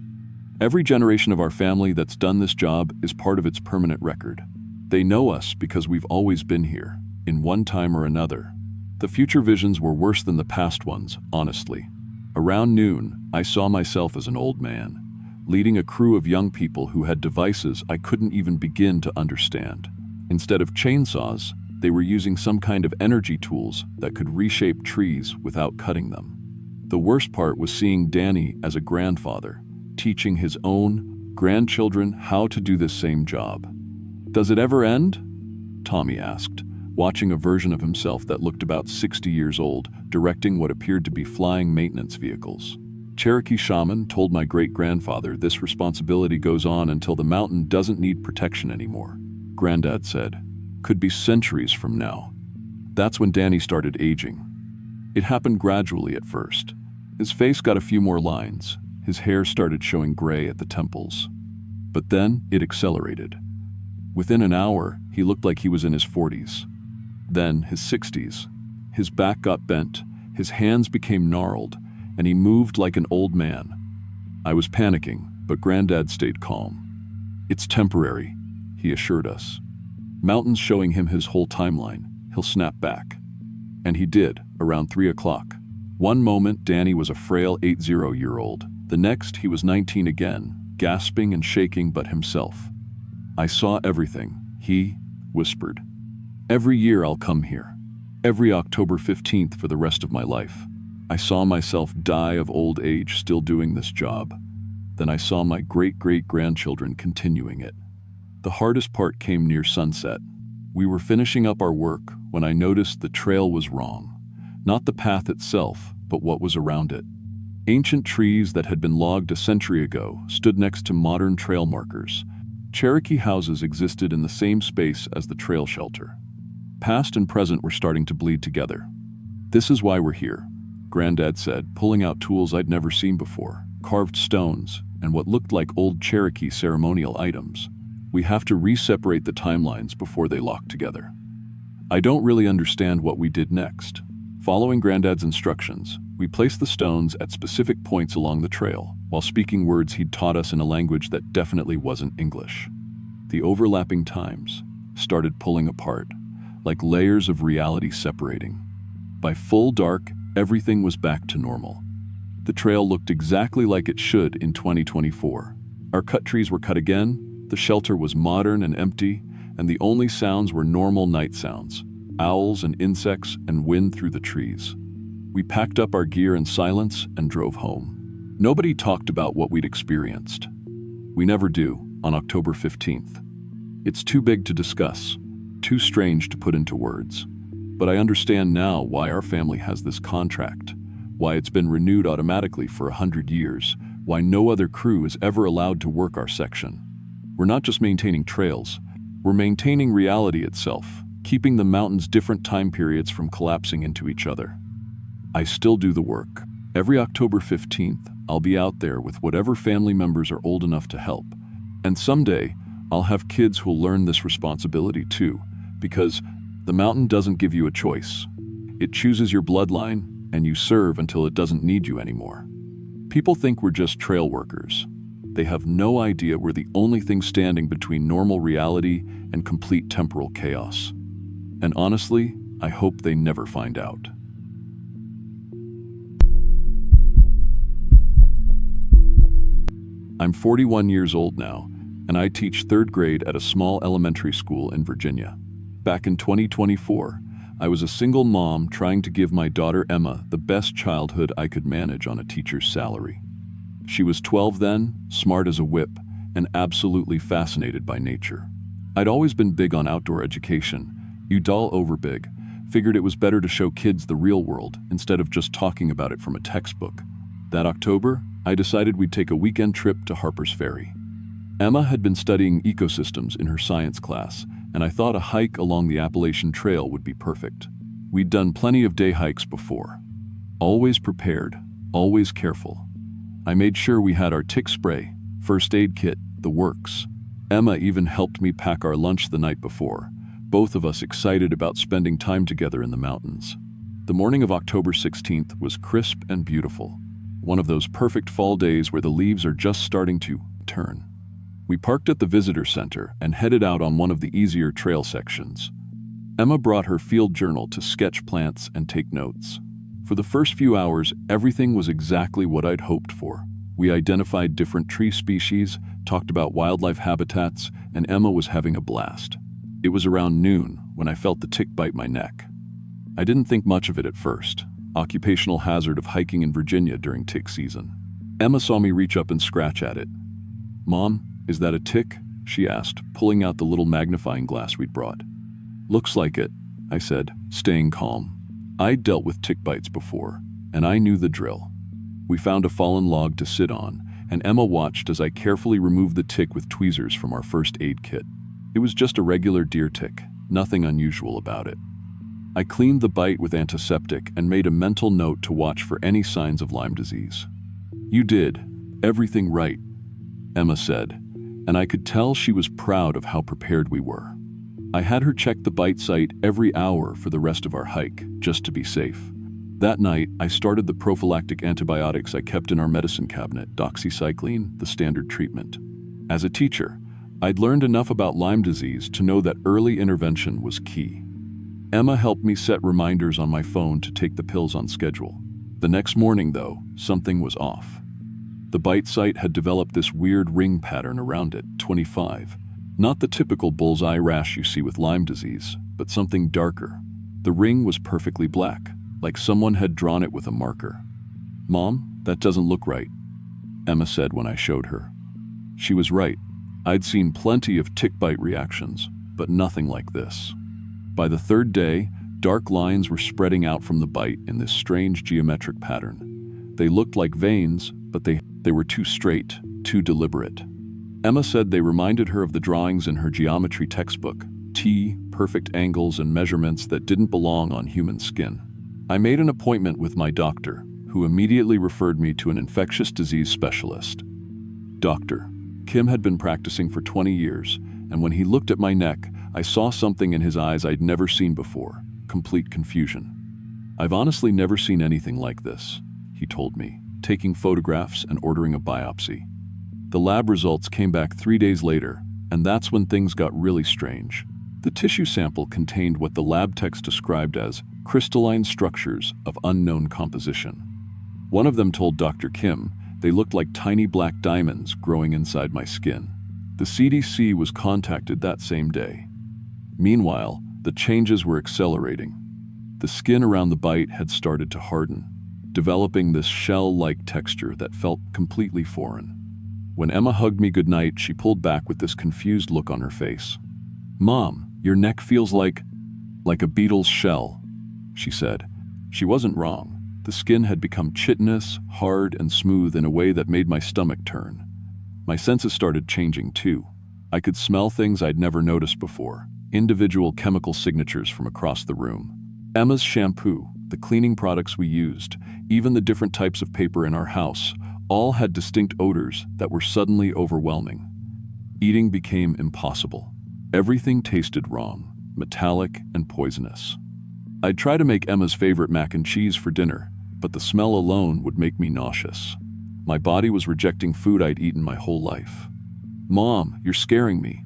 "Every generation of our family that's done this job is part of its permanent record. They know us because we've always been here, in one time or another. The future visions were worse than the past ones, honestly. Around noon, I saw myself as an old man, leading a crew of young people who had devices I couldn't even begin to understand. Instead of chainsaws, they were using some kind of energy tools that could reshape trees without cutting them. The worst part was seeing Danny as a grandfather, teaching his own grandchildren how to do this same job. "Does it ever end?" Tommy asked, watching a version of himself that looked about 60 years old, directing what appeared to be flying maintenance vehicles. Cherokee shaman told my great-grandfather this responsibility goes on until the mountain doesn't need protection anymore. Granddad said, "Could be centuries from now." That's when Danny started aging. It happened gradually at first. His face got a few more lines. His hair started showing gray at the temples. But then it accelerated. Within an hour, he looked like he was in his 40s. Then his 60s. His back got bent, his hands became gnarled, and he moved like an old man. I was panicking, but Granddad stayed calm. "It's temporary," he assured us. "Mountain's showing him his whole timeline. He'll snap back." And he did, around 3 o'clock. One moment, Danny was a frail 80-year-old. The next, he was 19 again, gasping and shaking but himself. "I saw everything," he whispered. "Every year I'll come here. Every October 15th for the rest of my life. I saw myself die of old age still doing this job. Then I saw my great-great-grandchildren continuing it." The hardest part came near sunset. We were finishing up our work when I noticed the trail was wrong. Not the path itself, but what was around it. Ancient trees that had been logged a century ago stood next to modern trail markers. Cherokee houses existed in the same space as the trail shelter. Past and present were starting to bleed together. "This is why we're here," Granddad said, pulling out tools I'd never seen before, carved stones, and what looked like old Cherokee ceremonial items. "We have to re-separate the timelines before they lock together." I don't really understand what we did next. Following Granddad's instructions, we placed the stones at specific points along the trail, while speaking words he'd taught us in a language that definitely wasn't English. The overlapping times started pulling apart, like layers of reality separating. By full dark, everything was back to normal. The trail looked exactly like it should in 2024. Our cut trees were cut again, the shelter was modern and empty, and the only sounds were normal night sounds, owls and insects and wind through the trees. We packed up our gear in silence and drove home. Nobody talked about what we'd experienced. We never do on October 15th. It's too big to discuss, too strange to put into words. But I understand now why our family has this contract, why it's been renewed automatically for 100 years, why no other crew is ever allowed to work our section. We're not just maintaining trails, we're maintaining reality itself, keeping the mountain's different time periods from collapsing into each other. I still do the work. Every October 15th, I'll be out there with whatever family members are old enough to help. And someday, I'll have kids who'll learn this responsibility too, because the mountain doesn't give you a choice. It chooses your bloodline, and you serve until it doesn't need you anymore. People think we're just trail workers. They have no idea we're the only thing standing between normal reality and complete temporal chaos. And honestly, I hope they never find out. I'm 41 years old now, and I teach 3rd grade at a small elementary school in Virginia. Back in 2024, I was a single mom trying to give my daughter Emma the best childhood I could manage on a teacher's salary. She was 12 then, smart as a whip, and absolutely fascinated by nature. I'd always been big on outdoor education, Udall overbig. Figured it was better to show kids the real world instead of just talking about it from a textbook. That October, I decided we'd take a weekend trip to Harper's Ferry. Emma had been studying ecosystems in her science class, and I thought a hike along the Appalachian Trail would be perfect. We'd done plenty of day hikes before. Always prepared, always careful. I made sure we had our tick spray, first aid kit, the works. Emma even helped me pack our lunch the night before, both of us excited about spending time together in the mountains. The morning of October 16th was crisp and beautiful, one of those perfect fall days where the leaves are just starting to turn. We parked at the visitor center and headed out on one of the easier trail sections. Emma brought her field journal to sketch plants and take notes. For the first few hours, everything was exactly what I'd hoped for. We identified different tree species, talked about wildlife habitats, and Emma was having a blast. It was around noon when I felt the tick bite my neck. I didn't think much of it at first. Occupational hazard of hiking in Virginia during tick season. Emma saw me reach up and scratch at it. "Mom, is that a tick?" she asked, pulling out the little magnifying glass we'd brought. "Looks like it," I said, staying calm. I'd dealt with tick bites before, and I knew the drill. We found a fallen log to sit on, and Emma watched as I carefully removed the tick with tweezers from our first aid kit. It was just a regular deer tick, nothing unusual about it. I cleaned the bite with antiseptic and made a mental note to watch for any signs of Lyme disease. "You did everything right," Emma said, and I could tell she was proud of how prepared we were. I had her check the bite site every hour for the rest of our hike, just to be safe. That night, I started the prophylactic antibiotics I kept in our medicine cabinet, doxycycline, the standard treatment. As a teacher, I'd learned enough about Lyme disease to know that early intervention was key. Emma helped me set reminders on my phone to take the pills on schedule. The next morning, though, something was off. The bite site had developed this weird ring pattern around it, 25. Not the typical bullseye rash you see with Lyme disease, but something darker. The ring was perfectly black, like someone had drawn it with a marker. "Mom, that doesn't look right," Emma said when I showed her. She was right. I'd seen plenty of tick bite reactions, but nothing like this. By the third day, dark lines were spreading out from the bite in this strange geometric pattern. They looked like veins, but they were too straight, too deliberate. Emma said they reminded her of the drawings in her geometry textbook, perfect angles and measurements that didn't belong on human skin. I made an appointment with my doctor, who immediately referred me to an infectious disease specialist. Dr. Kim had been practicing for 20 years, and when he looked at my neck, I saw something in his eyes I'd never seen before, complete confusion. "I've honestly never seen anything like this," he told me, taking photographs and ordering a biopsy. The lab results came back 3 days later, and that's when things got really strange. The tissue sample contained what the lab techs described as crystalline structures of unknown composition. One of them told Dr. Kim they looked like tiny black diamonds growing inside my skin. The CDC was contacted that same day. Meanwhile, the changes were accelerating. The skin around the bite had started to harden, developing this shell-like texture that felt completely foreign. When Emma hugged me goodnight, she pulled back with this confused look on her face. "Mom, your neck feels like a beetle's shell," she said. She wasn't wrong. The skin had become chitinous, hard, and smooth in a way that made my stomach turn. My senses started changing too. I could smell things I'd never noticed before, individual chemical signatures from across the room. Emma's shampoo, the cleaning products we used, even the different types of paper in our house, all had distinct odors that were suddenly overwhelming. Eating became impossible. Everything tasted wrong, metallic and poisonous. I'd try to make Emma's favorite mac and cheese for dinner, but the smell alone would make me nauseous. My body was rejecting food I'd eaten my whole life. "Mom, you're scaring me,"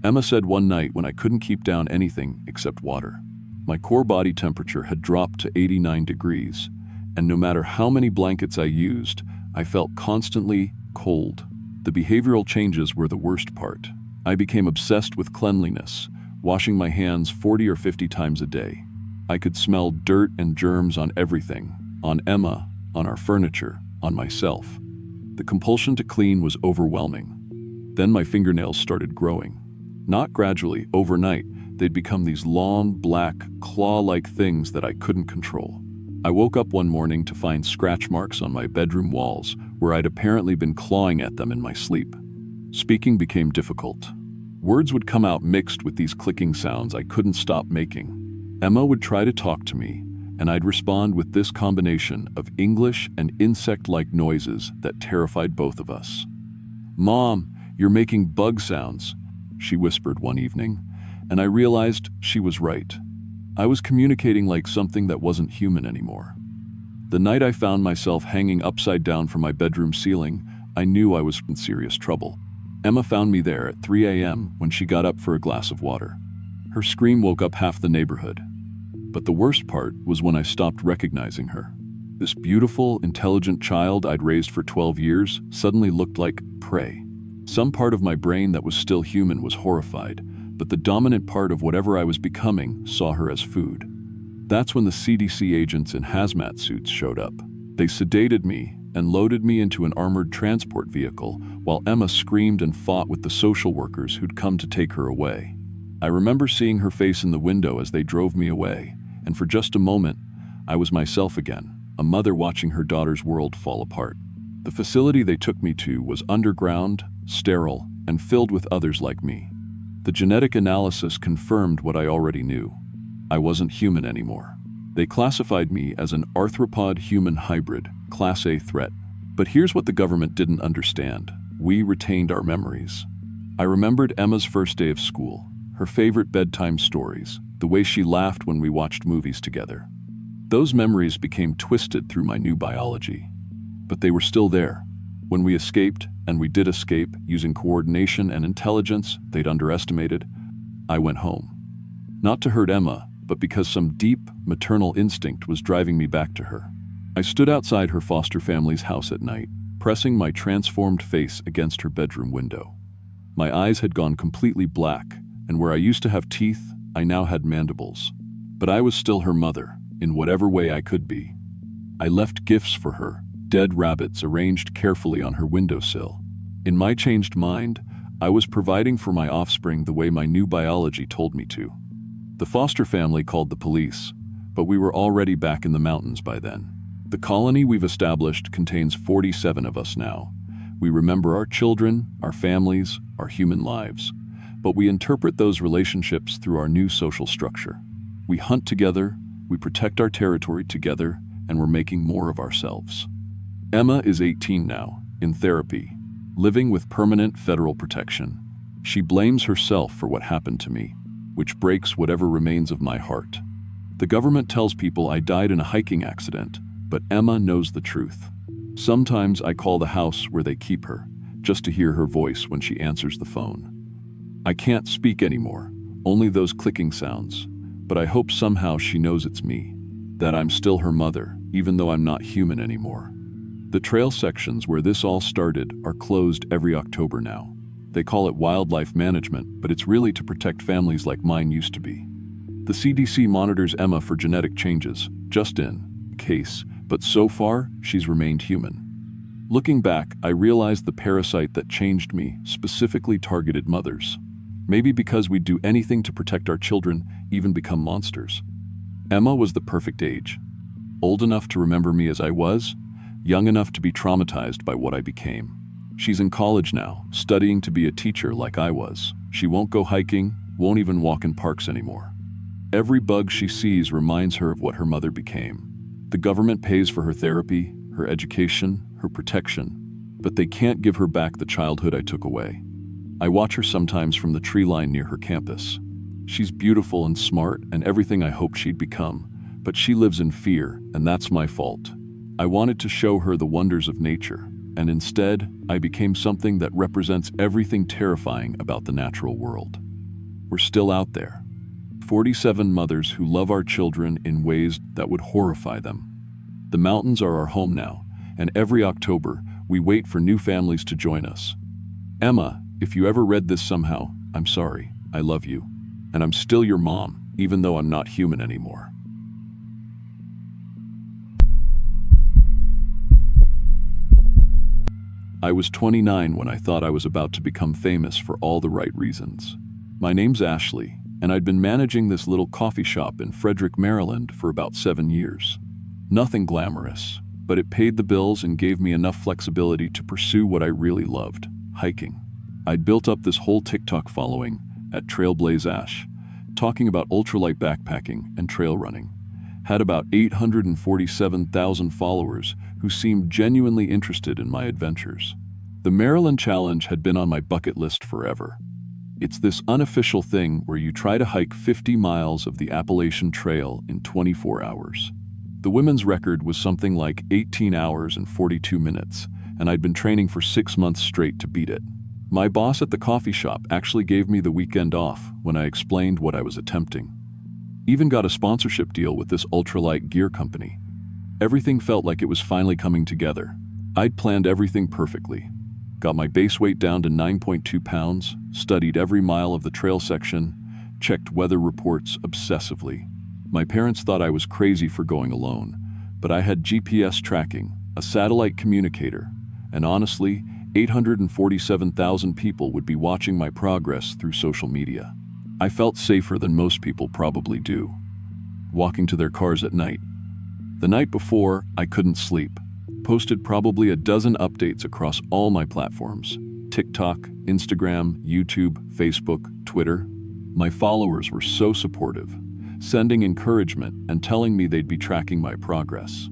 Emma said one night when I couldn't keep down anything except water. My core body temperature had dropped to 89 degrees, and no matter how many blankets I used, I felt constantly cold. The behavioral changes were the worst part. I became obsessed with cleanliness, washing my hands 40 or 50 times a day. I could smell dirt and germs on everything, on Emma, on our furniture, on myself. The compulsion to clean was overwhelming. Then my fingernails started growing. Not gradually, overnight. they'd become these long, black, claw-like things that I couldn't control. I woke up one morning to find scratch marks on my bedroom walls where I'd apparently been clawing at them in my sleep. Speaking became difficult. Words would come out mixed with these clicking sounds I couldn't stop making. Emma would try to talk to me, and I'd respond with this combination of English and insect-like noises that terrified both of us. "Mom, you're making bug sounds," she whispered one evening, and I realized she was right. I was communicating like something that wasn't human anymore. The night I found myself hanging upside down from my bedroom ceiling, I knew I was in serious trouble. Emma found me there at 3 a.m. when she got up for a glass of water. Her scream woke up half the neighborhood. But the worst part was when I stopped recognizing her. This beautiful, intelligent child I'd raised for 12 years suddenly looked like prey. Some part of my brain that was still human was horrified, but the dominant part of whatever I was becoming saw her as food. That's when the CDC agents in hazmat suits showed up. They sedated me and loaded me into an armored transport vehicle while Emma screamed and fought with the social workers who'd come to take her away. I remember seeing her face in the window as they drove me away, and for just a moment, I was myself again, a mother watching her daughter's world fall apart. The facility they took me to was underground, sterile, and filled with others like me. The genetic analysis confirmed what I already knew. I wasn't human anymore. They classified me as an arthropod-human hybrid, Class A threat. But here's what the government didn't understand. We retained our memories. I remembered Emma's first day of school, her favorite bedtime stories, the way she laughed when we watched movies together. Those memories became twisted through my new biology. But they were still there. When we escaped, and we did escape, using coordination and intelligence they'd underestimated, I went home. Not to hurt Emma, but because some deep, maternal instinct was driving me back to her. I stood outside her foster family's house at night, pressing my transformed face against her bedroom window. My eyes had gone completely black, and where I used to have teeth, I now had mandibles. But I was still her mother, in whatever way I could be. I left gifts for her, dead rabbits arranged carefully on her windowsill. In my changed mind, I was providing for my offspring the way my new biology told me to. The foster family called the police, but we were already back in the mountains by then. The colony we've established contains 47 of us now. We remember our children, our families, our human lives, but we interpret those relationships through our new social structure. We hunt together, we protect our territory together, and we're making more of ourselves. Emma is 18 now, in therapy, living with permanent federal protection. She blames herself for what happened to me, which breaks whatever remains of my heart. The government tells people I died in a hiking accident, but Emma knows the truth. Sometimes I call the house where they keep her, just to hear her voice when she answers the phone. I can't speak anymore, only those clicking sounds, but I hope somehow she knows it's me, that I'm still her mother, even though I'm not human anymore. The trail sections where this all started are closed every October now. They call it wildlife management, but it's really to protect families like mine used to be. The CDC monitors Emma for genetic changes, just in case, but so far, she's remained human. Looking back, I realized the parasite that changed me specifically targeted mothers. Maybe because we'd do anything to protect our children, even become monsters. Emma was the perfect age. Old enough to remember me as I was, young enough to be traumatized by what I became. She's in college now, studying to be a teacher like I was. She won't go hiking, won't even walk in parks anymore. Every bug she sees reminds her of what her mother became. The government pays for her therapy, her education, her protection, but they can't give her back the childhood I took away. I watch her sometimes from the treeline near her campus. She's beautiful and smart and everything I hoped she'd become, but she lives in fear, and that's my fault. I wanted to show her the wonders of nature, and instead, I became something that represents everything terrifying about the natural world. We're still out there. 47 mothers who love our children in ways that would horrify them. The mountains are our home now, and every October, we wait for new families to join us. Emma, if you ever read this somehow, I'm sorry, I love you. And I'm still your mom, even though I'm not human anymore. I was 29 when I thought I was about to become famous for all the right reasons. My name's Ashley, and I'd been managing this little coffee shop in Frederick, Maryland for about 7 years. Nothing glamorous, but it paid the bills and gave me enough flexibility to pursue what I really loved, hiking. I'd built up this whole TikTok following at Trailblaze Ash, talking about ultralight backpacking and trail running. Had about 847,000 followers who seemed genuinely interested in my adventures. The Maryland Challenge had been on my bucket list forever. It's this unofficial thing where you try to hike 50 miles of the Appalachian Trail in 24 hours. The women's record was something like 18 hours and 42 minutes, and I'd been training for 6 months straight to beat it. My boss at the coffee shop actually gave me the weekend off when I explained what I was attempting. Even got a sponsorship deal with this ultralight gear company. Everything felt like it was finally coming together. I'd planned everything perfectly. Got my base weight down to 9.2 pounds, studied every mile of the trail section, checked weather reports obsessively. My parents thought I was crazy for going alone, but I had GPS tracking, a satellite communicator, and honestly, 847,000 people would be watching my progress through social media. I felt safer than most people probably do, walking to their cars at night. The night before, I couldn't sleep. Posted probably a dozen updates across all my platforms: TikTok, Instagram, YouTube, Facebook, Twitter. My followers were so supportive, sending encouragement and telling me they'd be tracking my progress.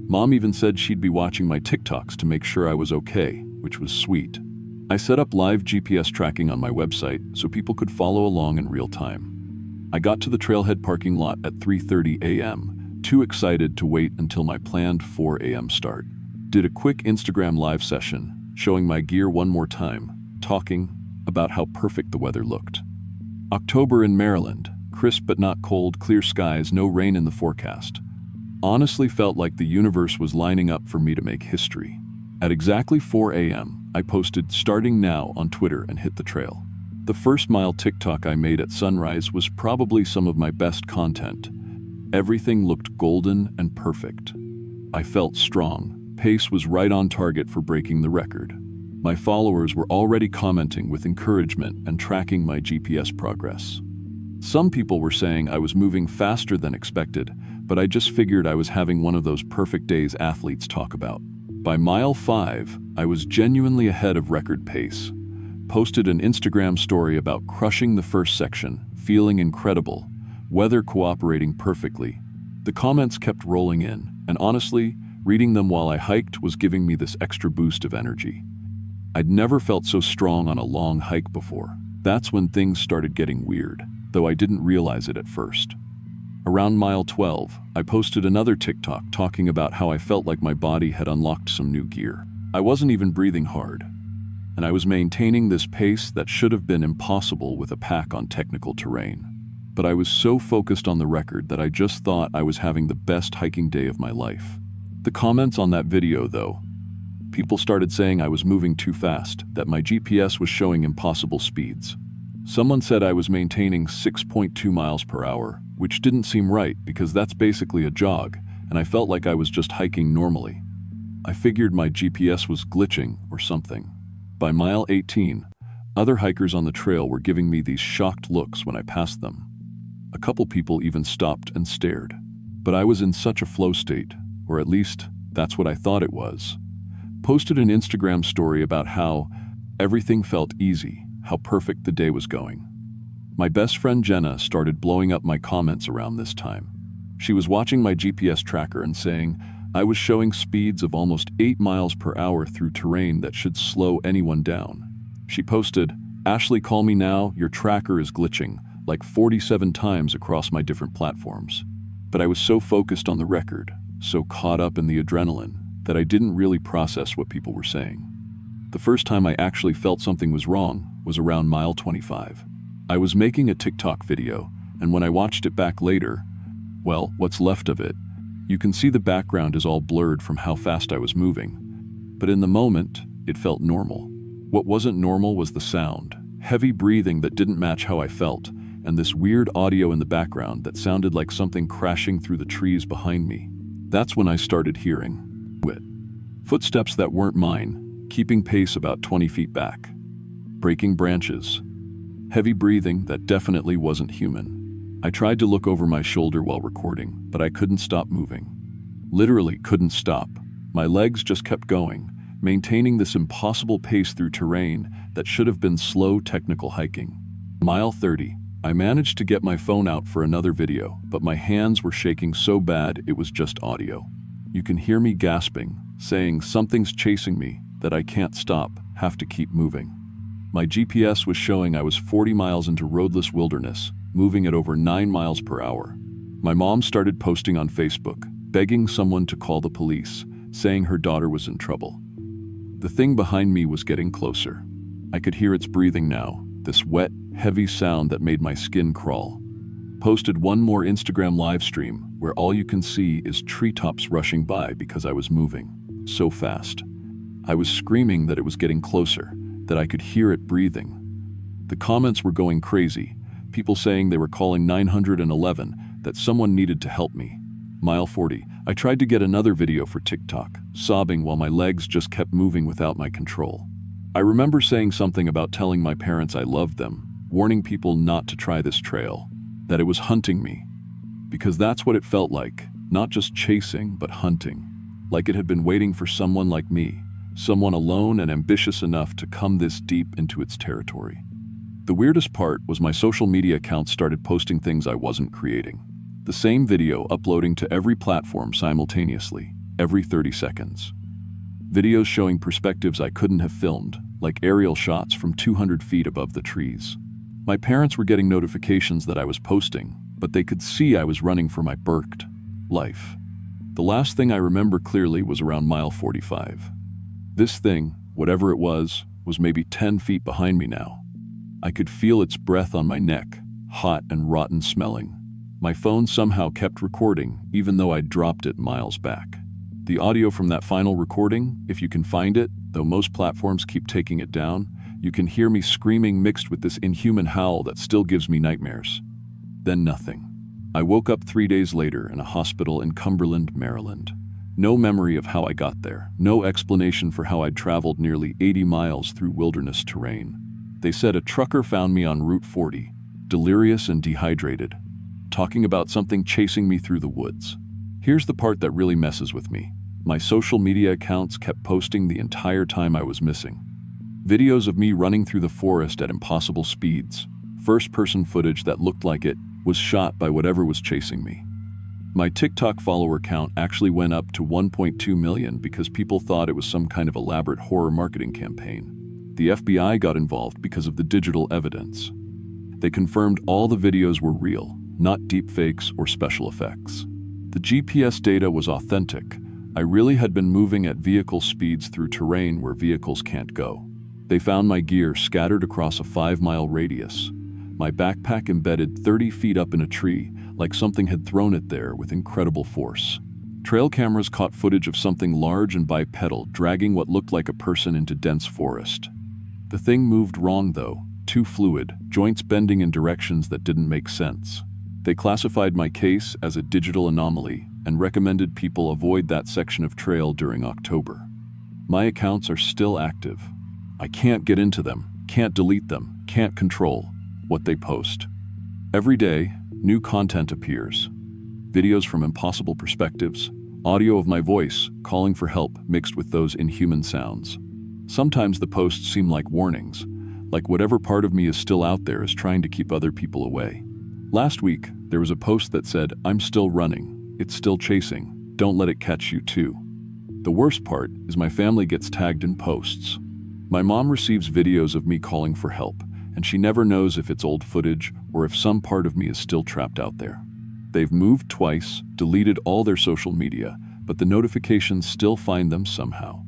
Mom even said she'd be watching my TikToks to make sure I was okay, which was sweet. I set up live GPS tracking on my website so people could follow along in real time. I got to the trailhead parking lot at 3:30 a.m., too excited to wait until my planned 4 a.m. start. Did a quick Instagram live session, showing my gear one more time, talking about how perfect the weather looked. October in Maryland, crisp but not cold, clear skies, no rain in the forecast. Honestly felt like the universe was lining up for me to make history. At exactly 4 a.m., I posted "starting now" on Twitter and hit the trail. The first mile TikTok I made at sunrise was probably some of my best content. Everything looked golden and perfect. I felt strong. Pace was right on target for breaking the record. My followers were already commenting with encouragement and tracking my GPS progress. Some people were saying I was moving faster than expected, but I just figured I was having one of those perfect days athletes talk about. By mile 5, I was genuinely ahead of record pace. Posted an Instagram story about crushing the first section, feeling incredible, weather cooperating perfectly. The comments kept rolling in, and honestly, reading them while I hiked was giving me this extra boost of energy. I'd never felt so strong on a long hike before. That's when things started getting weird, though I didn't realize it at first. Around mile 12, I posted another TikTok talking about how I felt like my body had unlocked some new gear. I wasn't even breathing hard, and I was maintaining this pace that should have been impossible with a pack on technical terrain. But I was so focused on the record that I just thought I was having the best hiking day of my life. The comments on that video, though, people started saying I was moving too fast, that my GPS was showing impossible speeds. Someone said I was maintaining 6.2 miles per hour, which didn't seem right because that's basically a jog, and I felt like I was just hiking normally. I figured my GPS was glitching or something. By mile 18, other hikers on the trail were giving me these shocked looks when I passed them. A couple people even stopped and stared. But I was in such a flow state, or at least that's what I thought it was. Posted an Instagram story about how everything felt easy, how perfect the day was going. My best friend Jenna started blowing up my comments around this time. She was watching my GPS tracker and saying I was showing speeds of almost 8 miles per hour through terrain that should slow anyone down. She posted, "Ashley, call me now, your tracker is glitching," like 47 times across my different platforms. But I was so focused on the record, so caught up in the adrenaline, that I didn't really process what people were saying. The first time I actually felt something was wrong was around mile 25. I was making a TikTok video, and when I watched it back later, well, what's left of it, you can see the background is all blurred from how fast I was moving. But in the moment, it felt normal. What wasn't normal was the sound, heavy breathing that didn't match how I felt, and this weird audio in the background that sounded like something crashing through the trees behind me. That's when I started hearing it. Footsteps that weren't mine, keeping pace about 20 feet back. Breaking branches. Heavy breathing that definitely wasn't human. I tried to look over my shoulder while recording, but I couldn't stop moving. Literally couldn't stop. My legs just kept going, maintaining this impossible pace through terrain that should have been slow technical hiking. Mile 30. I managed to get my phone out for another video, but my hands were shaking so bad it was just audio. You can hear me gasping, saying something's chasing me, that I can't stop, have to keep moving. My GPS was showing I was 40 miles into roadless wilderness, moving at over 9 miles per hour. My mom started posting on Facebook, begging someone to call the police, saying her daughter was in trouble. The thing behind me was getting closer. I could hear its breathing now, this wet, heavy sound that made my skin crawl. Posted one more Instagram live stream where all you can see is treetops rushing by because I was moving so fast. I was screaming that it was getting closer, that I could hear it breathing. The comments were going crazy, people saying they were calling 911, that someone needed to help me. Mile 40. I tried to get another video for TikTok, sobbing while my legs just kept moving without my control. I remember saying something about telling my parents I loved them, warning people not to try this trail, that it was hunting me. Because that's what it felt like, not just chasing, but hunting. Like it had been waiting for someone like me, someone alone and ambitious enough to come this deep into its territory. The weirdest part was my social media accounts started posting things I wasn't creating. The same video uploading to every platform simultaneously, every 30 seconds. Videos showing perspectives I couldn't have filmed, like aerial shots from 200 feet above the trees. My parents were getting notifications that I was posting, but they could see I was running for my burked life. The last thing I remember clearly was around mile 45. This thing, whatever it was maybe 10 feet behind me now. I could feel its breath on my neck, hot and rotten smelling. My phone somehow kept recording, even though I'd dropped it miles back. The audio from that final recording, if you can find it, though most platforms keep taking it down, you can hear me screaming mixed with this inhuman howl that still gives me nightmares. Then nothing. I woke up 3 days later in a hospital in Cumberland, Maryland. No memory of how I got there, no explanation for how I'd traveled nearly 80 miles through wilderness terrain. They said a trucker found me on Route 40, delirious and dehydrated, talking about something chasing me through the woods. Here's the part that really messes with me. My social media accounts kept posting the entire time I was missing. Videos of me running through the forest at impossible speeds, first-person footage that looked like it was shot by whatever was chasing me. My TikTok follower count actually went up to 1.2 million because people thought it was some kind of elaborate horror marketing campaign. The FBI got involved because of the digital evidence. They confirmed all the videos were real, not deepfakes or special effects. The GPS data was authentic. I really had been moving at vehicle speeds through terrain where vehicles can't go. They found my gear scattered across a 5-mile radius. My backpack embedded 30 feet up in a tree, like something had thrown it there with incredible force. Trail cameras caught footage of something large and bipedal dragging what looked like a person into dense forest. The thing moved wrong though, too fluid, joints bending in directions that didn't make sense. They classified my case as a digital anomaly and recommended people avoid that section of trail during October. My accounts are still active. I can't get into them, can't delete them, can't control what they post. Every day, new content appears. Videos from impossible perspectives, audio of my voice calling for help mixed with those inhuman sounds. Sometimes the posts seem like warnings, like whatever part of me is still out there is trying to keep other people away. Last week, there was a post that said, "I'm still running, it's still chasing, don't let it catch you too." The worst part is my family gets tagged in posts. My mom receives videos of me calling for help, and she never knows if it's old footage or if some part of me is still trapped out there. They've moved twice, deleted all their social media, but the notifications still find them somehow.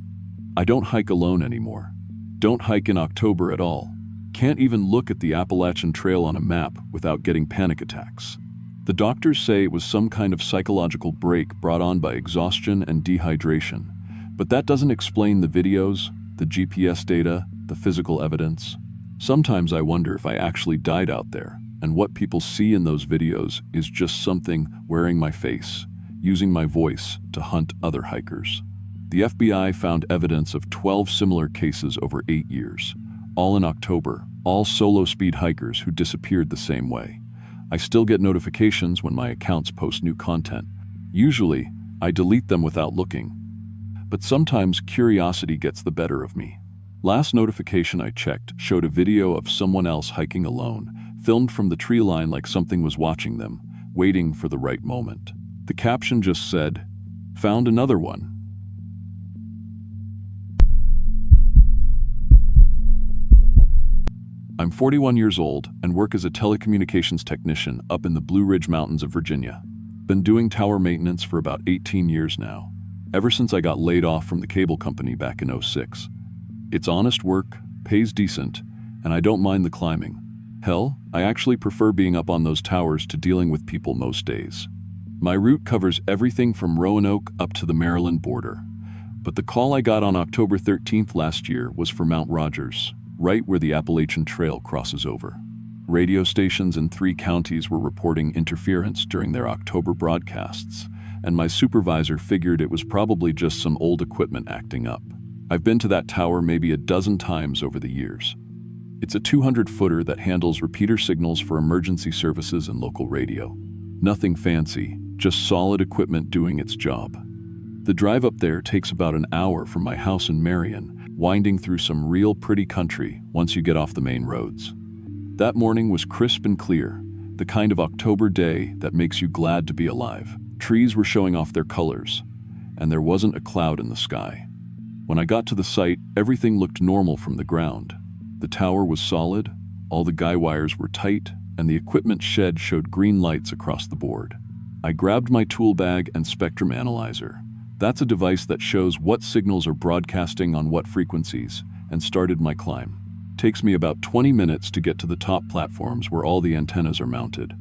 I don't hike alone anymore. Don't hike in October at all. Can't even look at the Appalachian Trail on a map without getting panic attacks. The doctors say it was some kind of psychological break brought on by exhaustion and dehydration, but that doesn't explain the videos, the GPS data, the physical evidence. Sometimes I wonder if I actually died out there, and what people see in those videos is just something wearing my face, using my voice to hunt other hikers. The FBI found evidence of 12 similar cases over 8 years, all in October, all solo speed hikers who disappeared the same way. I still get notifications when my accounts post new content. Usually, I delete them without looking. But sometimes curiosity gets the better of me. Last notification I checked showed a video of someone else hiking alone, filmed from the tree line like something was watching them, waiting for the right moment. The caption just said, "Found another one." I'm 41 years old and work as a telecommunications technician up in the Blue Ridge Mountains of Virginia. Been doing tower maintenance for about 18 years now, ever since I got laid off from the cable company back in '06. It's honest work, pays decent, and I don't mind the climbing. Hell, I actually prefer being up on those towers to dealing with people most days. My route covers everything from Roanoke up to the Maryland border. But the call I got on October 13th last year was for Mount Rogers, right where the Appalachian Trail crosses over. Radio stations in 3 counties were reporting interference during their October broadcasts, and my supervisor figured it was probably just some old equipment acting up. I've been to that tower maybe a dozen times over the years. It's a 200-footer that handles repeater signals for emergency services and local radio. Nothing fancy, just solid equipment doing its job. The drive up there takes about an hour from my house in Marion, winding through some real pretty country once you get off the main roads. That morning was crisp and clear, the kind of October day that makes you glad to be alive. Trees were showing off their colors, and there wasn't a cloud in the sky. When I got to the site, everything looked normal from the ground. The tower was solid, all the guy wires were tight, and the equipment shed showed green lights across the board. I grabbed my tool bag and spectrum analyzer. That's a device that shows what signals are broadcasting on what frequencies, and started my climb. Takes me about 20 minutes to get to the top platforms where all the antennas are mounted.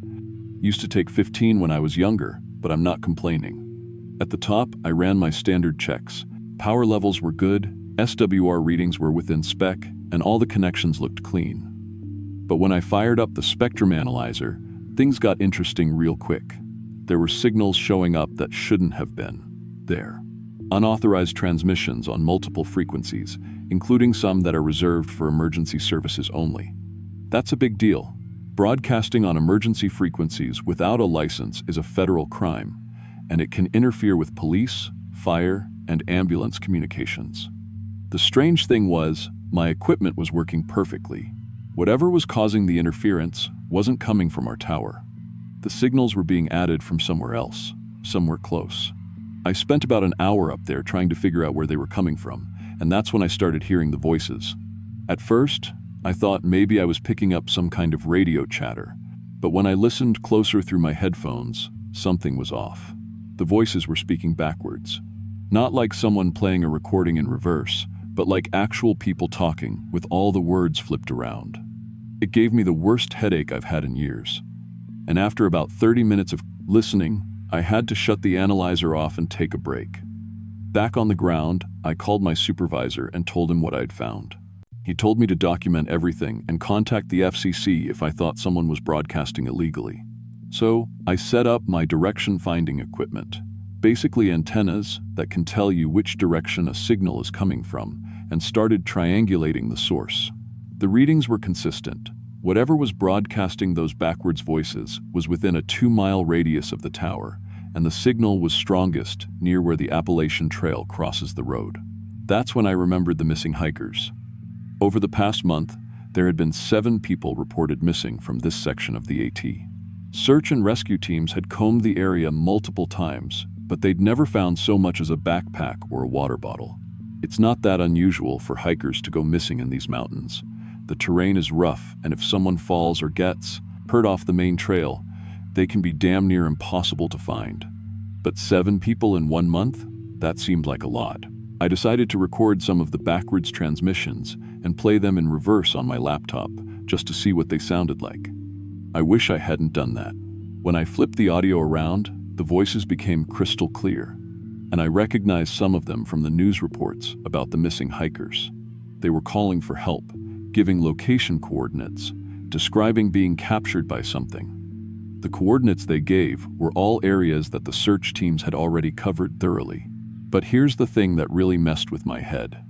Used to take 15 when I was younger, but I'm not complaining. At the top, I ran my standard checks. Power levels were good, SWR readings were within spec, and all the connections looked clean. But when I fired up the spectrum analyzer, things got interesting real quick. There were signals showing up that shouldn't have been there. Unauthorized transmissions on multiple frequencies, including some that are reserved for emergency services only. That's a big deal. Broadcasting on emergency frequencies without a license is a federal crime, and it can interfere with police, fire, and ambulance communications. The strange thing was, my equipment was working perfectly. Whatever was causing the interference wasn't coming from our tower. The signals were being added from somewhere else, somewhere close. I spent about an hour up there trying to figure out where they were coming from, and that's when I started hearing the voices. At first, I thought maybe I was picking up some kind of radio chatter, but when I listened closer through my headphones, something was off. The voices were speaking backwards. Not like someone playing a recording in reverse, but like actual people talking with all the words flipped around. It gave me the worst headache I've had in years. And after about 30 minutes of listening, I had to shut the analyzer off and take a break. Back on the ground, I called my supervisor and told him what I'd found. He told me to document everything and contact the FCC if I thought someone was broadcasting illegally. So, I set up my direction-finding equipment, basically antennas that can tell you which direction a signal is coming from, and started triangulating the source. The readings were consistent. Whatever was broadcasting those backwards voices was within a 2-mile radius of the tower, and the signal was strongest near where the Appalachian Trail crosses the road. That's when I remembered the missing hikers. Over the past month, there had been 7 people reported missing from this section of the AT. Search and rescue teams had combed the area multiple times, but they'd never found so much as a backpack or a water bottle. It's not that unusual for hikers to go missing in these mountains. The terrain is rough, and if someone falls or gets hurt off the main trail, they can be damn near impossible to find. But 7 people in 1 month? That seemed like a lot. I decided to record some of the backwards transmissions and play them in reverse on my laptop, just to see what they sounded like. I wish I hadn't done that. When I flipped the audio around, the voices became crystal clear, and I recognized some of them from the news reports about the missing hikers. They were calling for help, giving location coordinates, describing being captured by something. The coordinates they gave were all areas that the search teams had already covered thoroughly. But here's the thing that really messed with my head.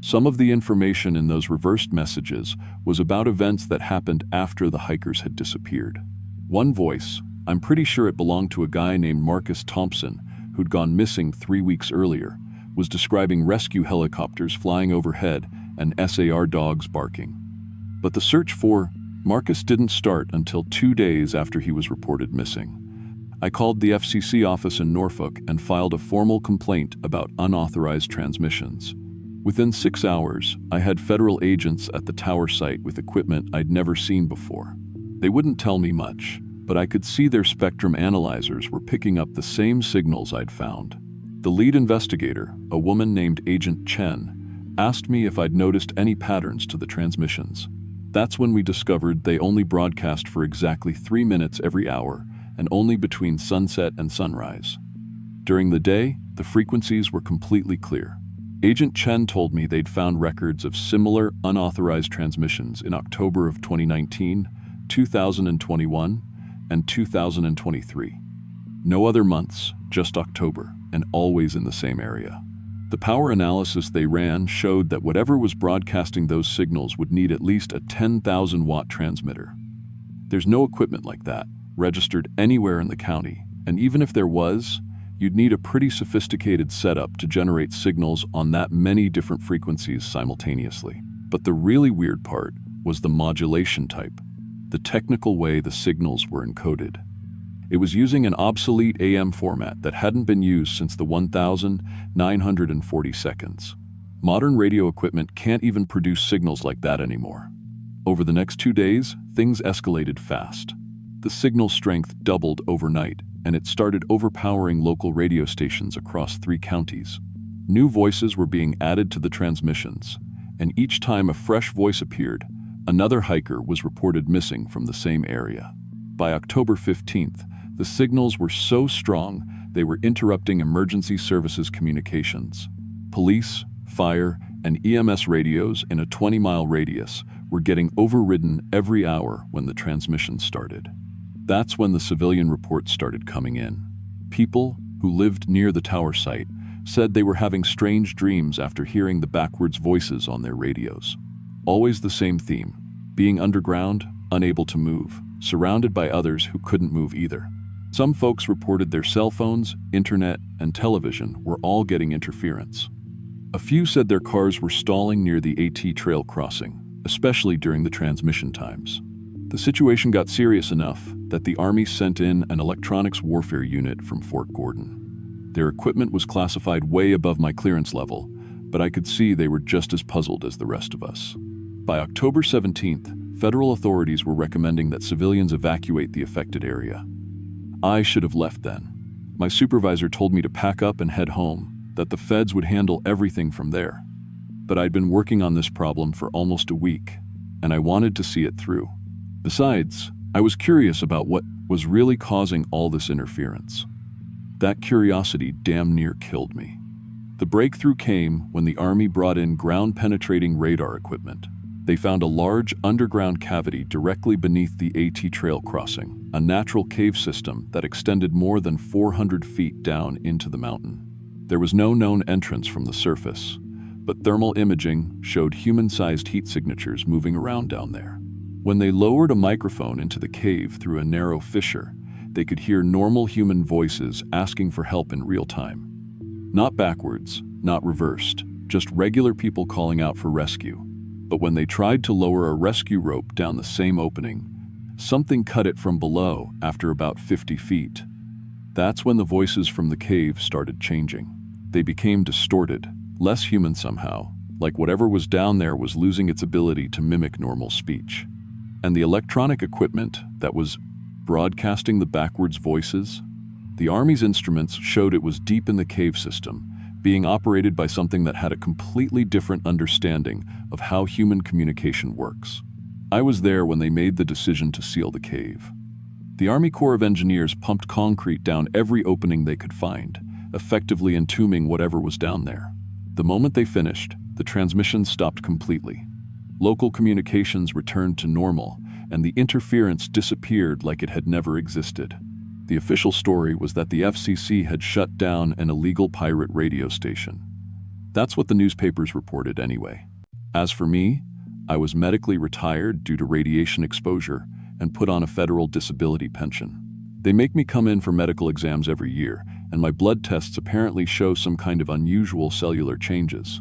Some of the information in those reversed messages was about events that happened after the hikers had disappeared. One voice, I'm pretty sure it belonged to a guy named Marcus Thompson, who'd gone missing 3 weeks earlier, was describing rescue helicopters flying overhead and SAR dogs barking. But the search for Marcus didn't start until 2 days after he was reported missing. I called the FCC office in Norfolk and filed a formal complaint about unauthorized transmissions. Within 6 hours, I had federal agents at the tower site with equipment I'd never seen before. They wouldn't tell me much, but I could see their spectrum analyzers were picking up the same signals I'd found. The lead investigator, a woman named Agent Chen, asked me if I'd noticed any patterns to the transmissions. That's when we discovered they only broadcast for exactly 3 minutes every hour and only between sunset and sunrise. During the day, the frequencies were completely clear. Agent Chen told me they'd found records of similar unauthorized transmissions in October of 2019, 2021, and 2023. No other months, just October, and always in the same area. The power analysis they ran showed that whatever was broadcasting those signals would need at least a 10,000-watt transmitter. There's no equipment like that registered anywhere in the county, and even if there was, you'd need a pretty sophisticated setup to generate signals on that many different frequencies simultaneously. But the really weird part was the modulation type, the technical way the signals were encoded. It was using an obsolete AM format that hadn't been used since the 1940 seconds. Modern radio equipment can't even produce signals like that anymore. Over the next 2 days, things escalated fast. The signal strength doubled overnight, and it started overpowering local radio stations across 3 counties. New voices were being added to the transmissions, and each time a fresh voice appeared, another hiker was reported missing from the same area. By October 15th, the signals were so strong they were interrupting emergency services communications. Police, fire, and EMS radios in a 20-mile radius were getting overridden every hour when the transmission started. That's when the civilian reports started coming in. People who lived near the tower site said they were having strange dreams after hearing the backwards voices on their radios. Always the same theme: being underground, unable to move, surrounded by others who couldn't move either. Some folks reported their cell phones, internet, and television were all getting interference. A few said their cars were stalling near the AT Trail crossing, especially during the transmission times. The situation got serious enough that the Army sent in an electronics warfare unit from Fort Gordon. Their equipment was classified way above my clearance level, but I could see they were just as puzzled as the rest of us. By October 17th, federal authorities were recommending that civilians evacuate the affected area. I should have left then. My supervisor told me to pack up and head home, that the feds would handle everything from there. But I'd been working on this problem for almost a week, and I wanted to see it through. Besides, I was curious about what was really causing all this interference. That curiosity damn near killed me. The breakthrough came when the Army brought in ground-penetrating radar equipment. They found a large underground cavity directly beneath the AT Trail crossing, a natural cave system that extended more than 400 feet down into the mountain. There was no known entrance from the surface, but thermal imaging showed human-sized heat signatures moving around down there. When they lowered a microphone into the cave through a narrow fissure, they could hear normal human voices asking for help in real time. Not backwards, not reversed, just regular people calling out for rescue. But when they tried to lower a rescue rope down the same opening, something cut it from below after about 50 feet. That's when the voices from the cave started changing. They became distorted, less human somehow, like whatever was down there was losing its ability to mimic normal speech. And the electronic equipment that was broadcasting the backwards voices, the Army's instruments showed it was deep in the cave system, being operated by something that had a completely different understanding of how human communication works. I was there when they made the decision to seal the cave. The Army Corps of Engineers pumped concrete down every opening they could find, effectively entombing whatever was down there. The moment they finished, the transmission stopped completely. Local communications returned to normal, and the interference disappeared like it had never existed. The official story was that the FCC had shut down an illegal pirate radio station. That's what the newspapers reported anyway. As for me, I was medically retired due to radiation exposure and put on a federal disability pension. They make me come in for medical exams every year, and my blood tests apparently show some kind of unusual cellular changes.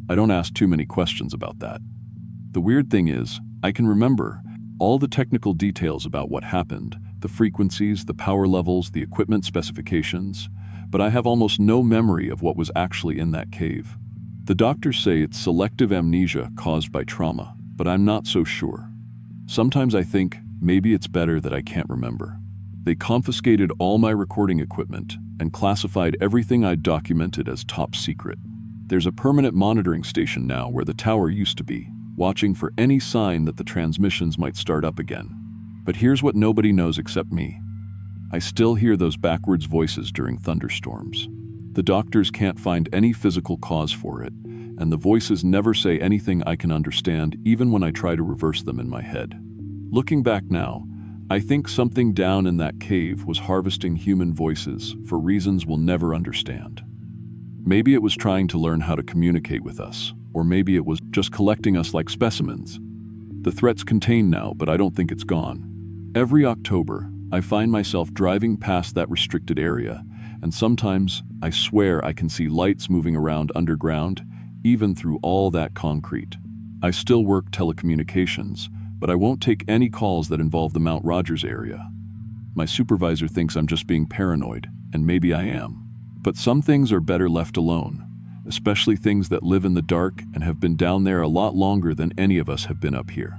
I don't ask too many questions about that. The weird thing is, I can remember all the technical details about what happened, the frequencies, the power levels, the equipment specifications, but I have almost no memory of what was actually in that cave. The doctors say it's selective amnesia caused by trauma, but I'm not so sure. Sometimes I think maybe it's better that I can't remember. They confiscated all my recording equipment and classified everything I'd documented as top secret. There's a permanent monitoring station now where the tower used to be, watching for any sign that the transmissions might start up again. But here's what nobody knows except me. I still hear those backwards voices during thunderstorms. The doctors can't find any physical cause for it, and the voices never say anything I can understand even when I try to reverse them in my head. Looking back now, I think something down in that cave was harvesting human voices for reasons we'll never understand. Maybe it was trying to learn how to communicate with us, or maybe it was just collecting us like specimens. The threat's contained now, but I don't think it's gone. Every October, I find myself driving past that restricted area, and sometimes I swear I can see lights moving around underground, even through all that concrete. I still work telecommunications, but I won't take any calls that involve the Mount Rogers area. My supervisor thinks I'm just being paranoid, and maybe I am. But some things are better left alone, especially things that live in the dark and have been down there a lot longer than any of us have been up here.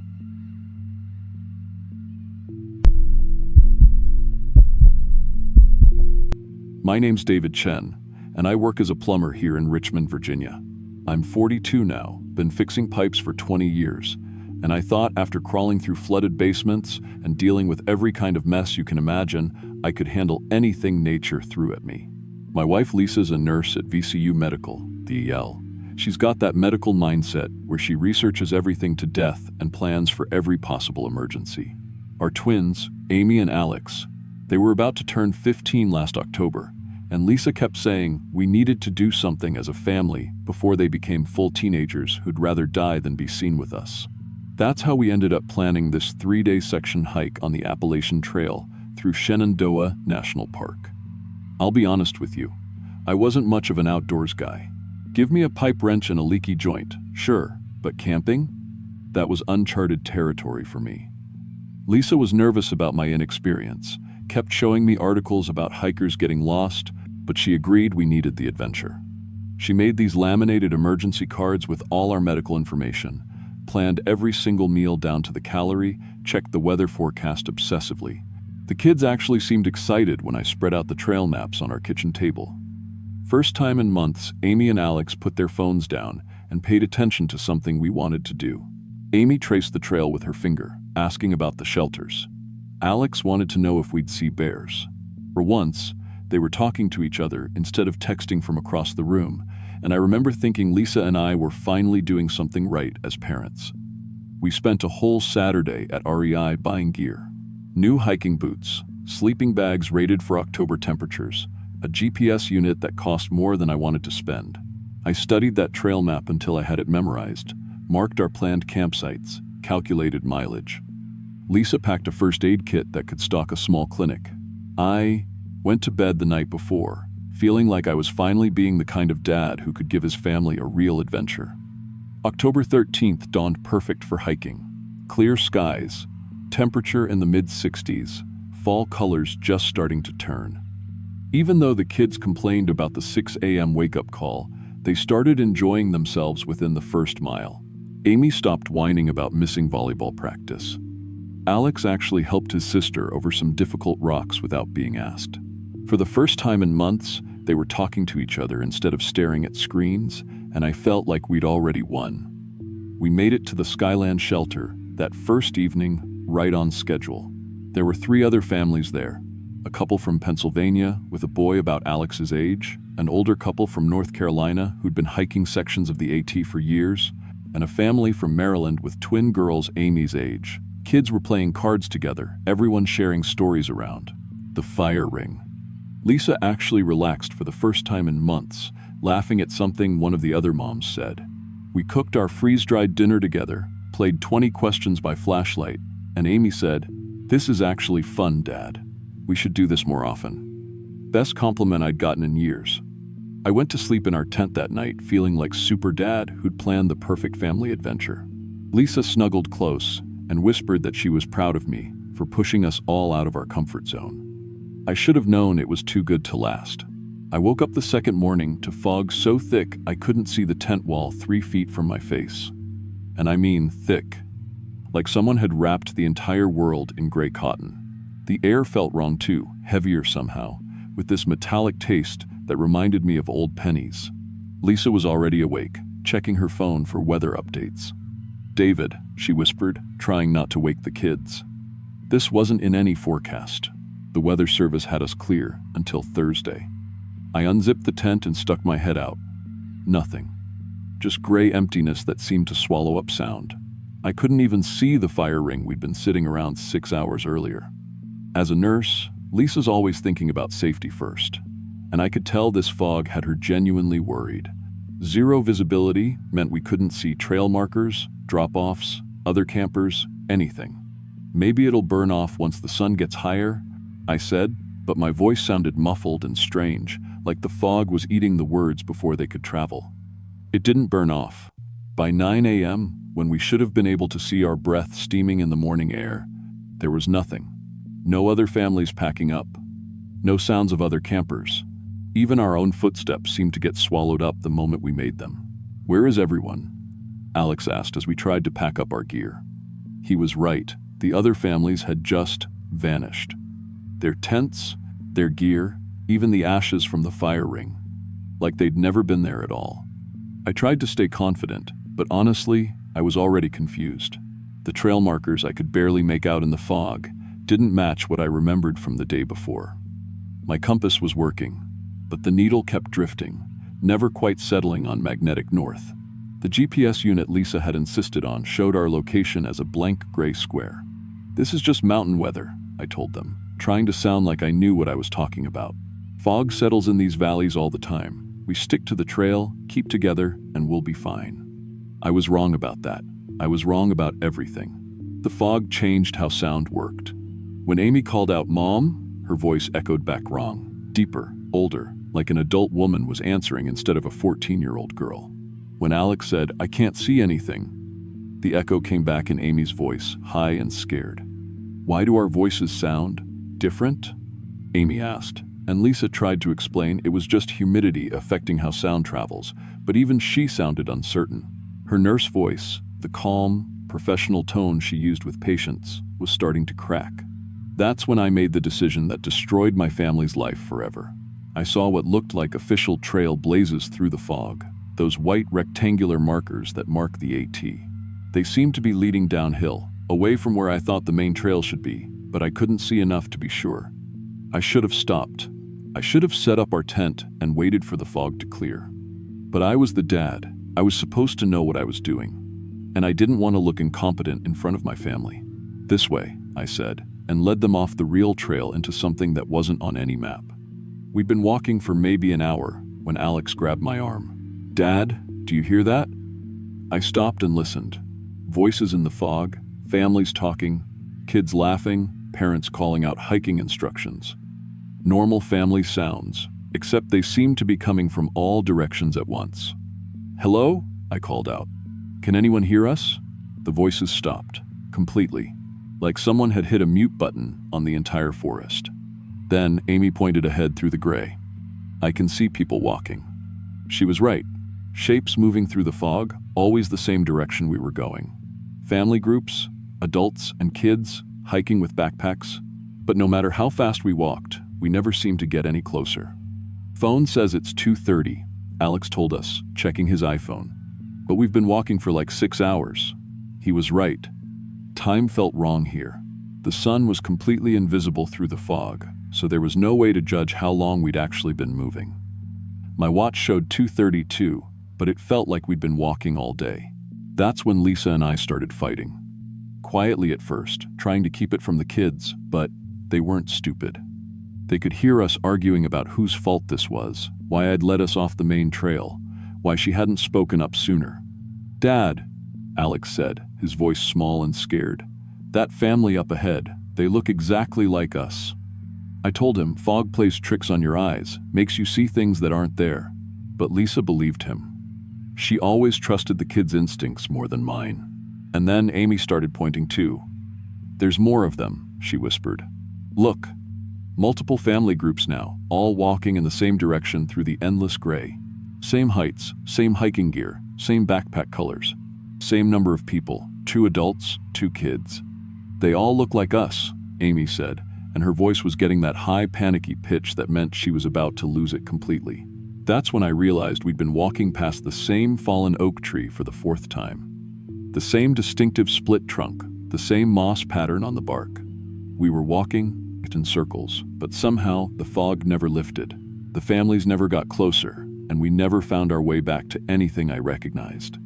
My name's David Chen, and I work as a plumber here in Richmond, Virginia. I'm 42 now, been fixing pipes for 20 years, and I thought after crawling through flooded basements and dealing with every kind of mess you can imagine, I could handle anything nature threw at me. My wife Lisa's a nurse at VCU Medical, DEL. She's got that medical mindset where she researches everything to death and plans for every possible emergency. Our twins, Amy and Alex, they were about to turn 15 last October, and Lisa kept saying we needed to do something as a family before they became full teenagers who'd rather die than be seen with us. That's how we ended up planning this 3-day section hike on the Appalachian Trail through Shenandoah National Park. I'll be honest with you, I wasn't much of an outdoors guy. Give me a pipe wrench and a leaky joint, sure, but camping? That was uncharted territory for me. Lisa was nervous about my inexperience, kept showing me articles about hikers getting lost, but she agreed we needed the adventure. She made these laminated emergency cards with all our medical information, planned every single meal down to the calorie, checked the weather forecast obsessively. The kids actually seemed excited when I spread out the trail maps on our kitchen table. First time in months, Amy and Alex put their phones down and paid attention to something we wanted to do. Amy traced the trail with her finger, asking about the shelters. Alex wanted to know if we'd see bears. For once, they were talking to each other instead of texting from across the room, and I remember thinking Lisa and I were finally doing something right as parents. We spent a whole Saturday at REI buying gear. New hiking boots, sleeping bags rated for October temperatures, a GPS unit that cost more than I wanted to spend. I studied that trail map until I had it memorized, marked our planned campsites, calculated mileage. Lisa packed a first aid kit that could stock a small clinic. I went to bed the night before, feeling like I was finally being the kind of dad who could give his family a real adventure. October 13th dawned perfect for hiking. Clear skies, temperature in the mid-60s, fall colors just starting to turn. Even though the kids complained about the 6 a.m. wake-up call, they started enjoying themselves within the first mile. Amy stopped whining about missing volleyball practice. Alex actually helped his sister over some difficult rocks without being asked. For the first time in months, they were talking to each other instead of staring at screens, and I felt like we'd already won. We made it to the Skyland shelter that first evening, right on schedule. There were 3 other families there. A couple from Pennsylvania with a boy about Alex's age, an older couple from North Carolina who'd been hiking sections of the AT for years, and a family from Maryland with twin girls Amy's age. Kids were playing cards together, everyone sharing stories around. The fire ring. Lisa actually relaxed for the first time in months, laughing at something one of the other moms said. We cooked our freeze-dried dinner together, played 20 questions by flashlight, and Amy said, "This is actually fun, Dad. We should do this more often." Best compliment I'd gotten in years. I went to sleep in our tent that night feeling like super dad who'd planned the perfect family adventure. Lisa snuggled close and whispered that she was proud of me for pushing us all out of our comfort zone. I should have known it was too good to last. I woke up the second morning to fog so thick I couldn't see the tent wall 3 feet from my face. And I mean thick. Like someone had wrapped the entire world in gray cotton. The air felt wrong too, heavier somehow, with this metallic taste that reminded me of old pennies. Lisa was already awake, checking her phone for weather updates. "David," she whispered, trying not to wake the kids. This wasn't in any forecast. The weather service had us clear until Thursday. I unzipped the tent and stuck my head out. Nothing. Just gray emptiness that seemed to swallow up sound. I couldn't even see the fire ring we'd been sitting around 6 hours earlier. As a nurse, Lisa's always thinking about safety first, and I could tell this fog had her genuinely worried. Zero visibility meant we couldn't see trail markers, drop-offs, other campers, anything. "Maybe it'll burn off once the sun gets higher," I said, but my voice sounded muffled and strange, like the fog was eating the words before they could travel. It didn't burn off. By 9 a.m., when we should have been able to see our breath steaming in the morning air, there was nothing. No other families packing up. No sounds of other campers. Even our own footsteps seemed to get swallowed up the moment we made them. "Where is everyone?" Alex asked as we tried to pack up our gear. He was right. The other families had just vanished. Their tents, their gear, even the ashes from the fire ring. Like they'd never been there at all. I tried to stay confident, but honestly, I was already confused. The trail markers I could barely make out in the fog didn't match what I remembered from the day before. My compass was working, but the needle kept drifting, never quite settling on magnetic north. The GPS unit Lisa had insisted on showed our location as a blank gray square. "This is just mountain weather," I told them, trying to sound like I knew what I was talking about. "Fog settles in these valleys all the time. We stick to the trail, keep together, and we'll be fine." I was wrong about that. I was wrong about everything. The fog changed how sound worked. When Amy called out, "Mom," her voice echoed back wrong, deeper, older, like an adult woman was answering instead of a 14-year-old girl. When Alex said, "I can't see anything," the echo came back in Amy's voice, high and scared. "Why do our voices sound different?" Amy asked, and Lisa tried to explain it was just humidity affecting how sound travels, but even she sounded uncertain. Her nurse voice, the calm, professional tone she used with patients, was starting to crack. That's when I made the decision that destroyed my family's life forever. I saw what looked like official trail blazes through the fog, those white rectangular markers that mark the AT. They seemed to be leading downhill, away from where I thought the main trail should be, but I couldn't see enough to be sure. I should have stopped. I should have set up our tent and waited for the fog to clear. But I was the dad. I was supposed to know what I was doing. And I didn't want to look incompetent in front of my family. "This way," I said, and led them off the real trail into something that wasn't on any map. We'd been walking for maybe an hour when Alex grabbed my arm. "Dad, do you hear that?" I stopped and listened. Voices in the fog, families talking, kids laughing, parents calling out hiking instructions. Normal family sounds, except they seemed to be coming from all directions at once. "Hello?" I called out. "Can anyone hear us?" The voices stopped, completely, like someone had hit a mute button on the entire forest. Then Amy pointed ahead through the gray. "I can see people walking." She was right. Shapes moving through the fog, always the same direction we were going. Family groups, adults and kids, hiking with backpacks. But no matter how fast we walked, we never seemed to get any closer. "Phone says it's 2:30, Alex told us, checking his iPhone. "But we've been walking for like 6 hours. He was right. Time felt wrong here. The sun was completely invisible through the fog, so there was no way to judge how long we'd actually been moving. My watch showed 2:32, but it felt like we'd been walking all day. That's when Lisa and I started fighting. Quietly at first, trying to keep it from the kids, but they weren't stupid. They could hear us arguing about whose fault this was, why I'd let us off the main trail, why she hadn't spoken up sooner. "Dad," Alex said, his voice small and scared. "That family up ahead, they look exactly like us." I told him, "Fog plays tricks on your eyes, makes you see things that aren't there." But Lisa believed him. She always trusted the kids' instincts more than mine. And then Amy started pointing too. "There's more of them," she whispered. "Look, multiple family groups now, all walking in the same direction through the endless gray. Same heights, same hiking gear, same backpack colors, same number of people, 2 adults, 2 kids. They all look like us," Amy said, and her voice was getting that high, panicky pitch that meant she was about to lose it completely. That's when I realized we'd been walking past the same fallen oak tree for the 4th time. The same distinctive split trunk, the same moss pattern on the bark. We were walking in circles, but somehow the fog never lifted. The families never got closer, and we never found our way back to anything I recognized.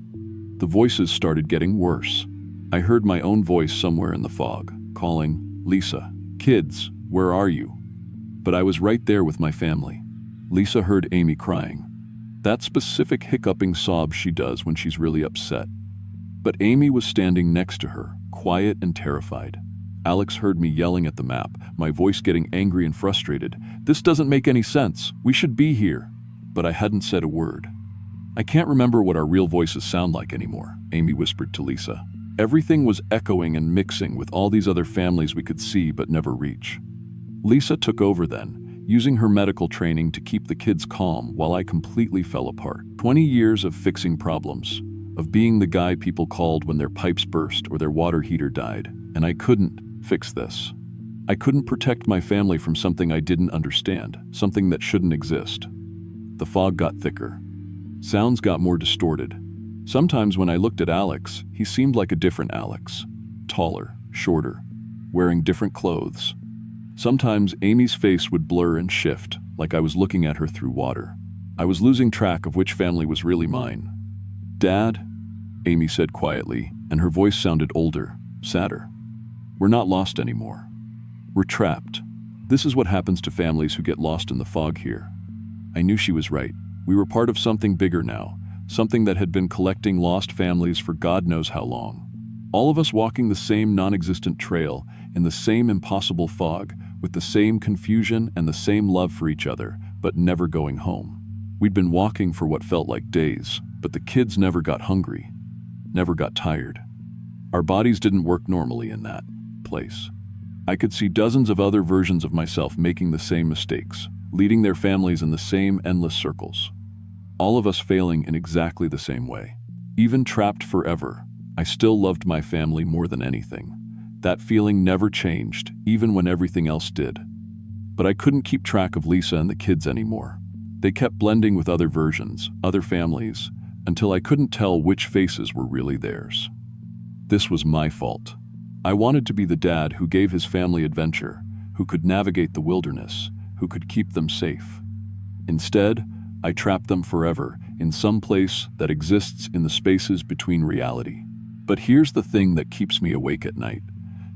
The voices started getting worse. I heard my own voice somewhere in the fog, calling, "Lisa, kids, where are you?" But I was right there with my family. Lisa heard Amy crying. That specific hiccuping sob she does when she's really upset. But Amy was standing next to her, quiet and terrified. Alex heard me yelling at the map, my voice getting angry and frustrated. "This doesn't make any sense. We should be here." But I hadn't said a word. "I can't remember what our real voices sound like anymore," Amy whispered to Lisa. Everything was echoing and mixing with all these other families we could see but never reach. Lisa took over then, using her medical training to keep the kids calm while I completely fell apart. 20 years of fixing problems, of being the guy people called when their pipes burst or their water heater died, and I couldn't fix this. I couldn't protect my family from something I didn't understand, something that shouldn't exist. The fog got thicker. Sounds got more distorted. Sometimes when I looked at Alex, he seemed like a different Alex. Taller, shorter, wearing different clothes. Sometimes Amy's face would blur and shift, like I was looking at her through water. I was losing track of which family was really mine. "Dad," Amy said quietly, and her voice sounded older, sadder. "We're not lost anymore. We're trapped. This is what happens to families who get lost in the fog here." I knew she was right. We were part of something bigger now, something that had been collecting lost families for God knows how long. All of us walking the same non-existent trail, in the same impossible fog, with the same confusion and the same love for each other, but never going home. We'd been walking for what felt like days, but the kids never got hungry, never got tired. Our bodies didn't work normally in that place. I could see dozens of other versions of myself making the same mistakes, leading their families in the same endless circles. All of us failing in exactly the same way. Even trapped forever, I still loved my family more than anything. That feeling never changed, even when everything else did. But I couldn't keep track of Lisa and the kids anymore. They kept blending with other versions, other families, until I couldn't tell which faces were really theirs. This was my fault. I wanted to be the dad who gave his family adventure, who could navigate the wilderness, who could keep them safe. Instead, I trapped them forever in some place that exists in the spaces between reality. But here's the thing that keeps me awake at night.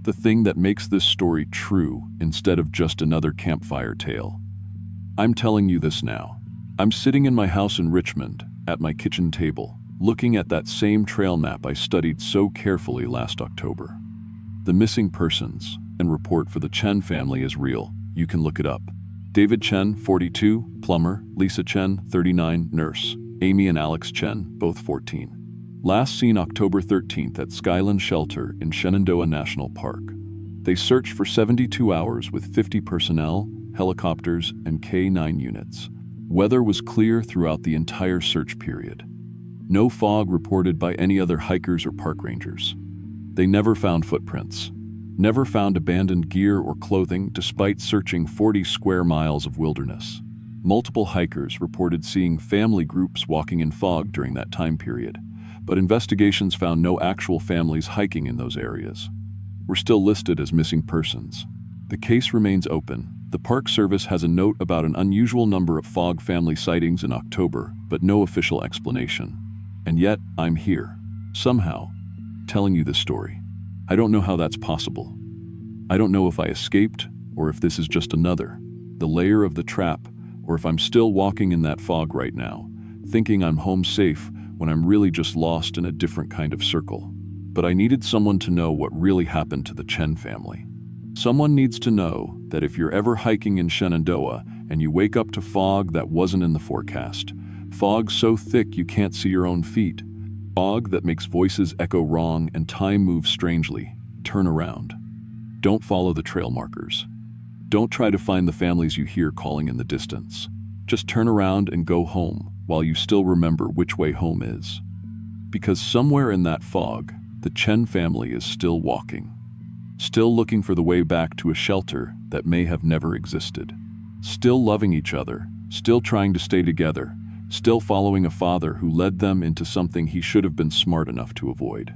The thing that makes this story true instead of just another campfire tale. I'm telling you this now. I'm sitting in my house in Richmond, at my kitchen table, looking at that same trail map I studied so carefully last October. The missing persons and report for the Chen family is real. You can look it up. David Chen, 42, plumber. Lisa Chen, 39, nurse. Amy and Alex Chen, both 14. Last seen October 13th at Skyland Shelter in Shenandoah National Park. They searched for 72 hours with 50 personnel, helicopters, and K-9 units. Weather was clear throughout the entire search period. No fog reported by any other hikers or park rangers. They never found footprints, never found abandoned gear or clothing despite searching 40 square miles of wilderness. Multiple hikers reported seeing family groups walking in fog during that time period, but investigations found no actual families hiking in those areas. We're still listed as missing persons. The case remains open. The Park Service has a note about an unusual number of fog family sightings in October, but no official explanation. And yet, I'm here, somehow, telling you this story. I don't know how that's possible. I don't know if I escaped, or if this is just another, the layer of the trap, or if I'm still walking in that fog right now, thinking I'm home safe when I'm really just lost in a different kind of circle. But I needed someone to know what really happened to the Chen family. Someone needs to know that if you're ever hiking in Shenandoah and you wake up to fog that wasn't in the forecast, fog so thick you can't see your own feet, fog that makes voices echo wrong and time moves strangely, turn around. Don't follow the trail markers. Don't try to find the families you hear calling in the distance. Just turn around and go home while you still remember which way home is. Because somewhere in that fog, the Chen family is still walking. Still looking for the way back to a shelter that may have never existed. Still loving each other, still trying to stay together, still following a father who led them into something he should have been smart enough to avoid.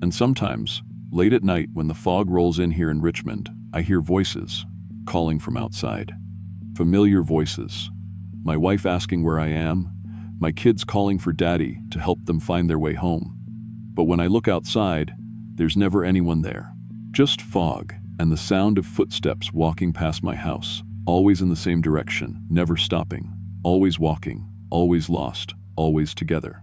And sometimes, late at night when the fog rolls in here in Richmond, I hear voices calling from outside. Familiar voices. My wife asking where I am, my kids calling for daddy to help them find their way home. But when I look outside, there's never anyone there. Just fog and the sound of footsteps walking past my house, always in the same direction, never stopping, always walking, always lost, always together.